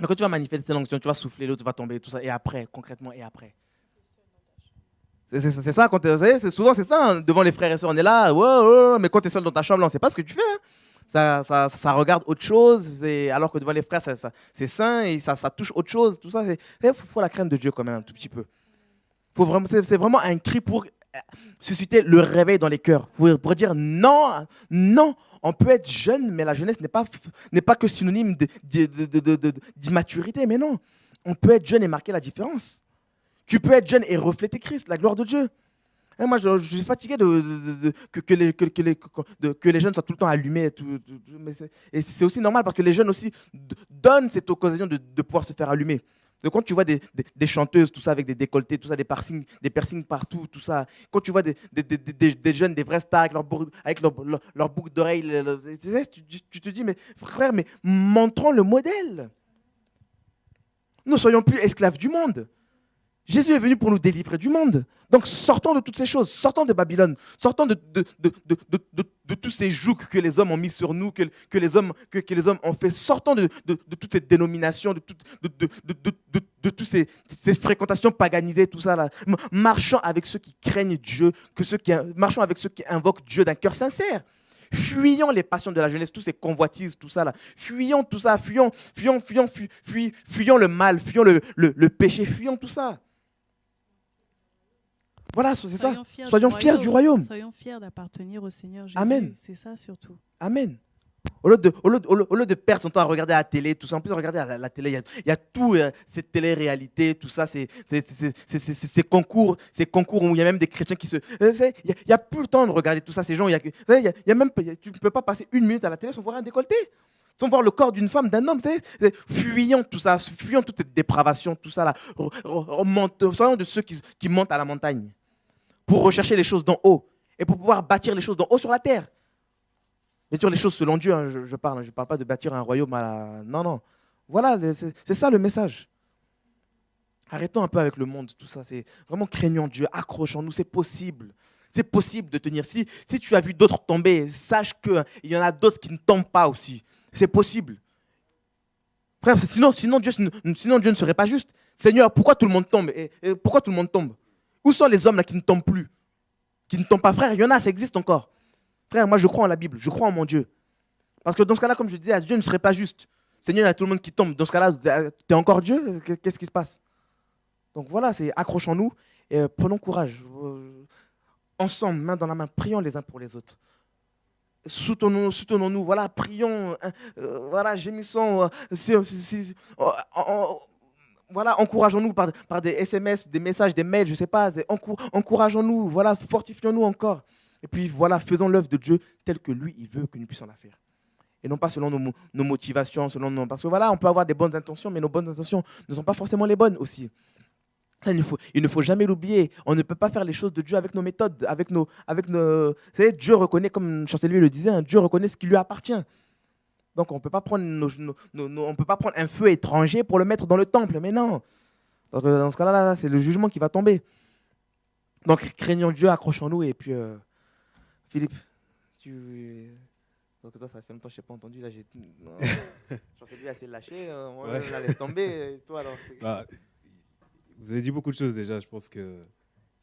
Mais quand tu vas manifester l'onction, tu vas souffler, l'autre va tomber, tout ça. Et après, concrètement, et après. C'est ça, c'est souvent c'est ça, hein, devant les frères et sœurs, on est là, ouais, mais quand tu es seul dans ta chambre, là, on ne sait pas ce que tu fais. Hein. Ça regarde autre chose, alors que devant les frères, c'est sain et ça touche autre chose. Tout ça, il faut la crainte de Dieu quand même, un tout petit peu. C'est vraiment un cri pour susciter le réveil dans les cœurs, pour dire non, non. On peut être jeune, mais la jeunesse n'est pas que synonyme d'immaturité, mais non. On peut être jeune et marquer la différence. Tu peux être jeune et refléter Christ, la gloire de Dieu. Et moi, je suis fatigué que les jeunes soient tout le temps allumés. Et c'est aussi normal parce que les jeunes aussi donne cette occasion de pouvoir se faire allumer. Donc, quand tu vois des chanteuses, tout ça, avec des décolletés, tout ça, des piercings partout, tout ça, quand tu vois des jeunes, des vrais stars avec leur boucle d'oreille, tu te dis, mais frère, mais montrons le modèle. Nous ne soyons plus esclaves du monde. Jésus est venu pour nous délivrer du monde. Donc sortons de toutes ces choses, sortons de Babylone, sortons de tous ces jougs que les hommes ont mis sur nous, que les hommes ont fait, sortons de toutes ces dénominations, de toutes ces fréquentations paganisées, tout ça là. Marchons avec ceux qui craignent Dieu, marchons avec ceux qui invoquent Dieu d'un cœur sincère. Fuyons les passions de la jeunesse, tous ces convoitises, tout ça là. Fuyons tout ça, fuyons le mal, fuyons le péché, fuyons tout ça. Voilà, c'est ça. Soyons fiers du royaume. Soyons fiers d'appartenir au Seigneur Jésus. Amen. C'est ça surtout. Amen. Au lieu de perdre son temps à regarder la télé, tout ça, en plus, regarder la télé, il y a tout, cette télé-réalité, tout ça, ces concours où il y a même des chrétiens qui se... Il n'y a plus le temps de regarder tout ça, ces gens. Tu ne peux pas passer 1 minute à la télé sans voir un décolleté, sans voir le corps d'une femme, d'un homme. Fuyons tout ça, fuyons toute cette dépravation, tout ça là. Soyons de ceux qui montent à la montagne pour rechercher les choses d'en haut et pour pouvoir bâtir les choses d'en haut sur la terre. Bien sûr, les choses selon Dieu, hein, je parle pas de bâtir un royaume à la... Non. Voilà, c'est ça le message. Arrêtons un peu avec le monde, tout ça. C'est vraiment craignons Dieu, accrochons-nous, c'est possible. C'est possible de tenir. Si tu as vu d'autres tomber, sache qu'il y en a d'autres qui ne tombent pas aussi. C'est possible. Frère, sinon Dieu ne serait pas juste. Seigneur, pourquoi tout le monde tombe et pourquoi tout le monde tombe? Où sont les hommes là qui ne tombent plus? Qui ne tombent pas, frère, il y en a, ça existe encore. Frère, moi je crois en la Bible, je crois en mon Dieu. Parce que dans ce cas-là, comme je disais, Dieu ne serait pas juste. Seigneur, il y a tout le monde qui tombe. Dans ce cas-là, tu es encore Dieu? Qu'est-ce qui se passe? Donc voilà, accrochons-nous et prenons courage. Ensemble, main dans la main, prions les uns pour les autres. Soutenons-nous, voilà, prions, voilà, gémissons, voilà, encourageons-nous par des SMS, des messages, des mails, je ne sais pas, encourageons-nous, voilà, fortifions-nous encore. Et puis voilà, faisons l'œuvre de Dieu telle que lui, il veut que nous puissions la faire. Et non pas selon nos motivations, parce que voilà, on peut avoir des bonnes intentions, mais nos bonnes intentions ne sont pas forcément les bonnes aussi. Ça, il ne faut jamais l'oublier. On ne peut pas faire les choses de Dieu avec nos méthodes, avec nos. Vous savez, Dieu reconnaît, comme Chancelier le disait, Dieu reconnaît ce qui lui appartient. Donc on ne peut pas prendre un feu étranger pour le mettre dans le temple. Mais non. Parce que dans ce cas-là, c'est le jugement qui va tomber. Donc craignons Dieu, accrochons-nous. Et puis, Philippe, donc toi, ça fait longtemps que je n'ai pas entendu. Là, Chancelier a assez lâché. On la laisse tomber. Et toi, alors, vous avez dit beaucoup de choses déjà. Je pense que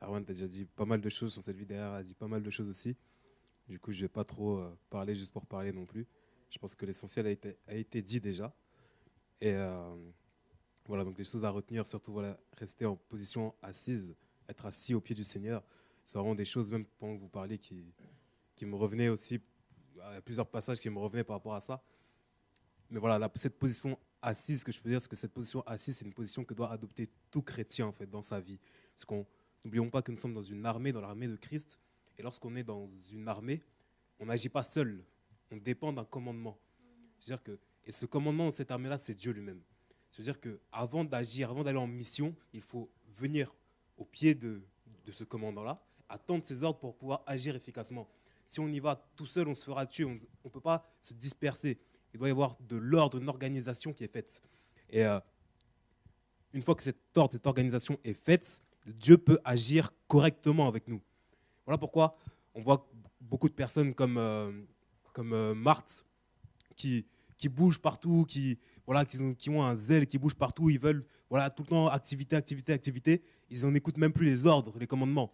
Arwan t'a déjà dit pas mal de choses sur cette vidéo. Derrière a dit pas mal de choses aussi. Du coup, je ne vais pas trop parler juste pour parler non plus. Je pense que l'essentiel a été dit déjà. Et voilà, donc les choses à retenir, surtout voilà, rester en position assise, être assis au pied du Seigneur. C'est vraiment des choses, même pendant que vous parlez, qui me revenaient aussi. Il y a plusieurs passages qui me revenaient par rapport à ça. Mais voilà, cette position assise, ce que je peux dire, c'est que cette position assise, c'est une position que doit adopter tout chrétien en fait, dans sa vie. Parce qu'on n'oublions pas que nous sommes dans une armée, dans l'armée de Christ. Et lorsqu'on est dans une armée, on n'agit pas seul. On dépend d'un commandement. C'est-à-dire que, et ce commandement dans cette armée-là, c'est Dieu lui-même. C'est-à-dire qu'avant d'agir, avant d'aller en mission, il faut venir au pied de ce commandant-là, attendre ses ordres pour pouvoir agir efficacement. Si on y va tout seul, on se fera tuer. On ne peut pas se disperser. Il doit y avoir de l'ordre, une organisation qui est faite. Et une fois que cet ordre, cette organisation est faite, Dieu peut agir correctement avec nous. Voilà pourquoi on voit beaucoup de personnes comme Marthe qui bougent partout, qui ont un zèle, qui bougent partout, ils veulent tout le temps activité. Ils n'en écoutent même plus les ordres, les commandements.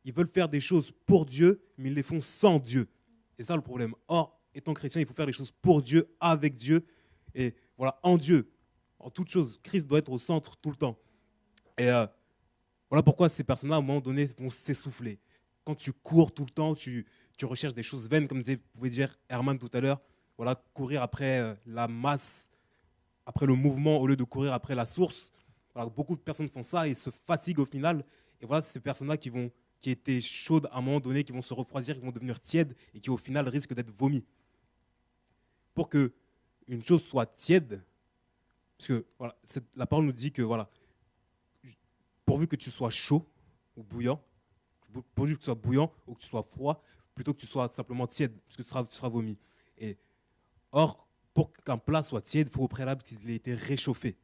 Ils veulent faire des choses pour Dieu, mais ils les font sans Dieu. C'est ça le problème. Or, étant chrétien, il faut faire les choses pour Dieu, avec Dieu, et voilà, en Dieu, en toute chose. Christ doit être au centre tout le temps. Et voilà pourquoi ces personnes-là, à un moment donné, vont s'essouffler. Quand tu cours tout le temps, tu recherches des choses vaines, comme pouvait dire Herman tout à l'heure, voilà, courir après la masse, après le mouvement, au lieu de courir après la source. Voilà, beaucoup de personnes font ça et se fatiguent au final. Et voilà, ces personnes-là qui étaient chaudes à un moment donné, qui vont se refroidir, qui vont devenir tièdes et qui au final risquent d'être vomies. Pour qu'une une chose soit tiède, parce que voilà, la parole nous dit que voilà, pourvu que tu sois chaud ou bouillant, pourvu que tu sois bouillant ou que tu sois froid, plutôt que tu sois simplement tiède, parce que tu seras vomi. Et or, pour qu'un plat soit tiède, il faut au préalable qu'il ait été réchauffé.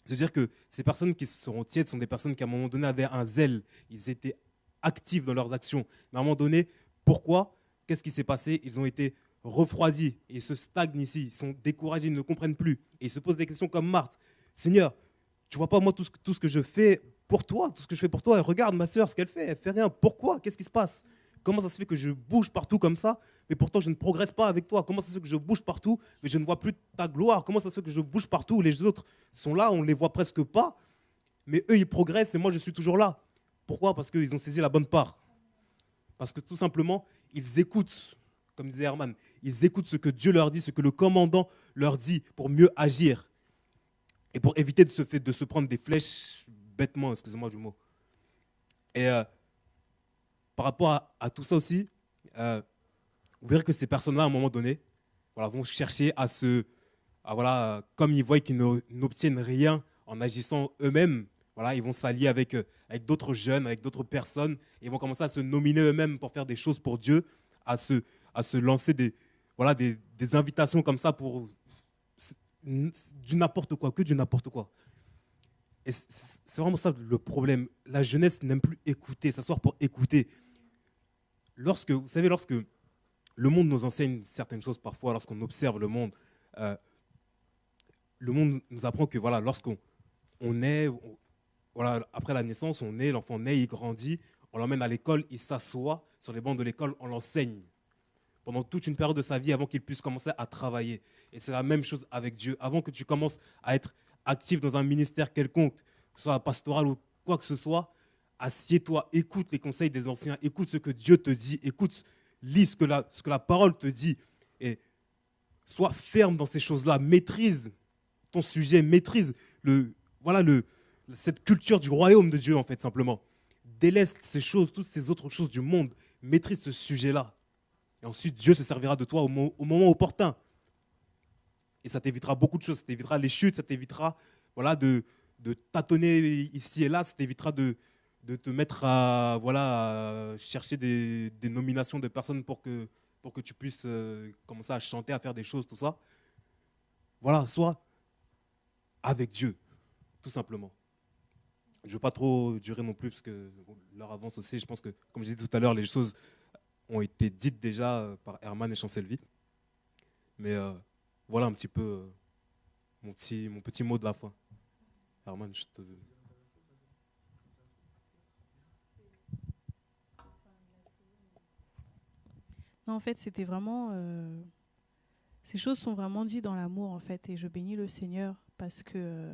C'est-à-dire que ces personnes qui seront tièdes sont des personnes qui, à un moment donné, avaient un zèle. Ils étaient actifs dans leurs actions. Mais à un moment donné, pourquoi? Qu'est-ce qui s'est passé? Ils ont été refroidis et ils se stagnent ici. Ils sont découragés, ils ne comprennent plus. Et ils se posent des questions comme Marthe. Seigneur, tu vois pas moi tout ce que je fais pour toi, tout ce que je fais pour toi. Et regarde ma sœur, ce qu'elle fait. Elle fait rien. Pourquoi? Qu'est-ce qui se passe? Comment ça se fait que je bouge partout comme ça, mais pourtant je ne progresse pas avec toi? Comment ça se fait que je bouge partout, mais je ne vois plus ta gloire? Comment ça se fait que je bouge partout, les autres sont là, on ne les voit presque pas, mais eux, ils progressent et moi, je suis toujours là? Pourquoi? Parce qu'ils ont saisi la bonne part. Parce que tout simplement, ils écoutent, comme disait Herman, ils écoutent ce que Dieu leur dit, ce que le commandant leur dit pour mieux agir et pour éviter de se prendre des flèches bêtement, excusez-moi du mot. Et par rapport à tout ça aussi, vous verrez que ces personnes-là, à un moment donné, voilà, vont chercher voilà, comme ils voient qu'ils n'obtiennent rien en agissant eux-mêmes, voilà, ils vont s'allier avec d'autres jeunes, avec d'autres personnes, et ils vont commencer à se nominer eux-mêmes pour faire des choses pour Dieu, à se lancer voilà, des invitations comme ça pour du n'importe quoi, que du n'importe quoi. Et c'est vraiment ça le problème. La jeunesse n'aime plus écouter, s'asseoir pour écouter. Vous savez, lorsque le monde nous enseigne certaines choses parfois, lorsqu'on observe le monde nous apprend que voilà, lorsqu'on est, voilà, après la naissance, l'enfant naît, il grandit, on l'emmène à l'école, il s'assoit sur les bancs de l'école, on l'enseigne pendant toute une période de sa vie avant qu'il puisse commencer à travailler. Et c'est la même chose avec Dieu. Avant que tu commences à être actif dans un ministère quelconque, que ce soit pastoral ou quoi que ce soit, assieds-toi, écoute les conseils des anciens, écoute ce que Dieu te dit, lis ce que la parole te dit, et sois ferme dans ces choses-là, maîtrise ton sujet, maîtrise cette culture du royaume de Dieu, en fait, simplement. Délaisse ces choses, toutes ces autres choses du monde, maîtrise ce sujet-là. Et ensuite, Dieu se servira de toi au moment opportun. Et ça t'évitera beaucoup de choses, ça t'évitera les chutes, ça t'évitera voilà, de tâtonner ici et là, ça t'évitera de te mettre à chercher des nominations de personnes pour que tu puisses commencer à chanter, à faire des choses, tout ça. Voilà, sois avec Dieu, tout simplement. Je ne veux pas trop durer non plus, parce que l'heure avance aussi. Je pense que, comme je disais tout à l'heure, les choses ont été dites déjà par Herman et Chancelvi. Mais voilà un petit peu mon petit mot de la fin. Herman, je te... Non, en fait, c'était vraiment... ces choses sont vraiment dites dans l'amour, en fait. Et je bénis le Seigneur parce que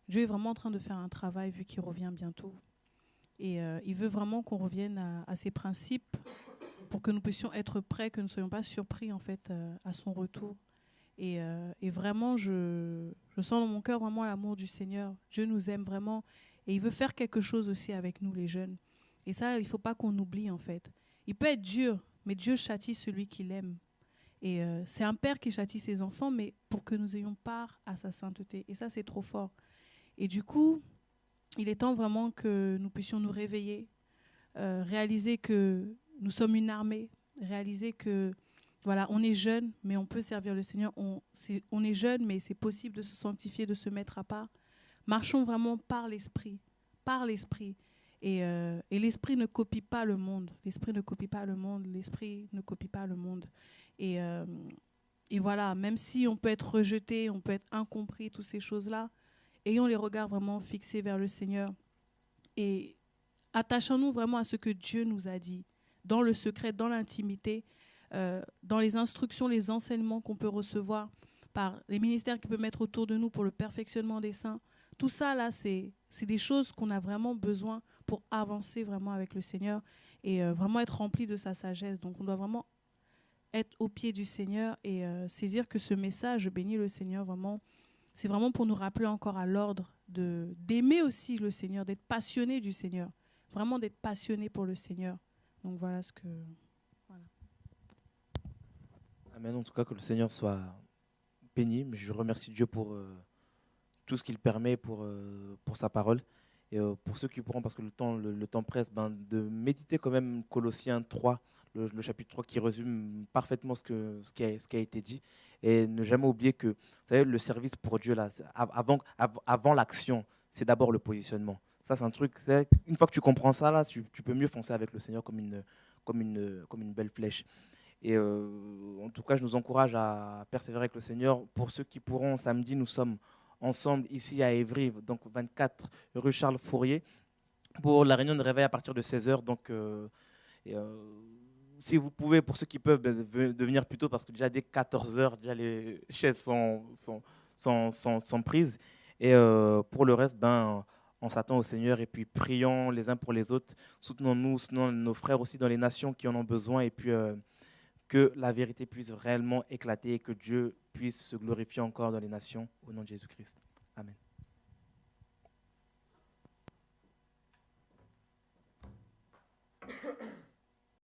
Dieu est vraiment en train de faire un travail vu qu'il revient bientôt. Et il veut vraiment qu'on revienne à ses principes pour que nous puissions être prêts, que nous ne soyons pas surpris, en fait, à son retour. Et vraiment, je sens dans mon cœur vraiment l'amour du Seigneur. Dieu nous aime vraiment et il veut faire quelque chose aussi avec nous, les jeunes. Et ça, il ne faut pas qu'on oublie, en fait. Il peut être dur, mais Dieu châtie celui qu'il aime. Et c'est un père qui châtie ses enfants, mais pour que nous ayons part à sa sainteté. Et ça, c'est trop fort. Et du coup, il est temps vraiment que nous puissions nous réveiller, réaliser que nous sommes une armée, réaliser que voilà, on est jeune, mais on peut servir le Seigneur. On est jeune, mais c'est possible de se sanctifier, de se mettre à part. Marchons vraiment par l'Esprit, par l'Esprit. Et l'Esprit ne copie pas le monde. L'Esprit ne copie pas le monde. L'Esprit ne copie pas le monde. Et voilà, même si on peut être rejeté, on peut être incompris, toutes ces choses-là, ayons les regards vraiment fixés vers le Seigneur. Et attachons-nous vraiment à ce que Dieu nous a dit, dans le secret, dans l'intimité, dans les instructions, les enseignements qu'on peut recevoir par les ministères qui peuvent mettre autour de nous pour le perfectionnement des saints. Tout ça, là, c'est des choses qu'on a vraiment besoin pour avancer vraiment avec le Seigneur et vraiment être rempli de sa sagesse. Donc, on doit vraiment être au pied du Seigneur et saisir que ce message, je bénis le Seigneur, vraiment, c'est vraiment pour nous rappeler encore à l'ordre d'aimer aussi le Seigneur, d'être passionné du Seigneur, vraiment d'être passionné pour le Seigneur. Donc, voilà ce que... Amen. En tout cas, que le Seigneur soit béni, mais je remercie Dieu pour tout ce qu'il permet pour sa parole. Et pour ceux qui pourront, parce que le temps presse, de méditer quand même Colossiens 3, le chapitre 3 qui résume parfaitement ce qui a été dit. Et ne jamais oublier que, vous savez, le service pour Dieu, là, avant l'action, c'est d'abord le positionnement. Ça, c'est un truc, une fois que tu comprends ça, là, tu peux mieux foncer avec le Seigneur comme une belle flèche. Et en tout cas, je nous encourage à persévérer avec le Seigneur. Pour ceux qui pourront, samedi, nous sommes ensemble ici à Évry, donc 24 rue Charles Fourier, pour la réunion de réveil à partir de 16h. Donc, si vous pouvez, pour ceux qui peuvent, de venir plus tôt, parce que déjà dès 14h, déjà les chaises sont prises. Et pour le reste, on s'attend au Seigneur et puis prions les uns pour les autres. Soutenons-nous, soutenons nos frères aussi dans les nations qui en ont besoin. Et puis que la vérité puisse réellement éclater et que Dieu puisse se glorifier encore dans les nations au nom de Jésus-Christ. Amen.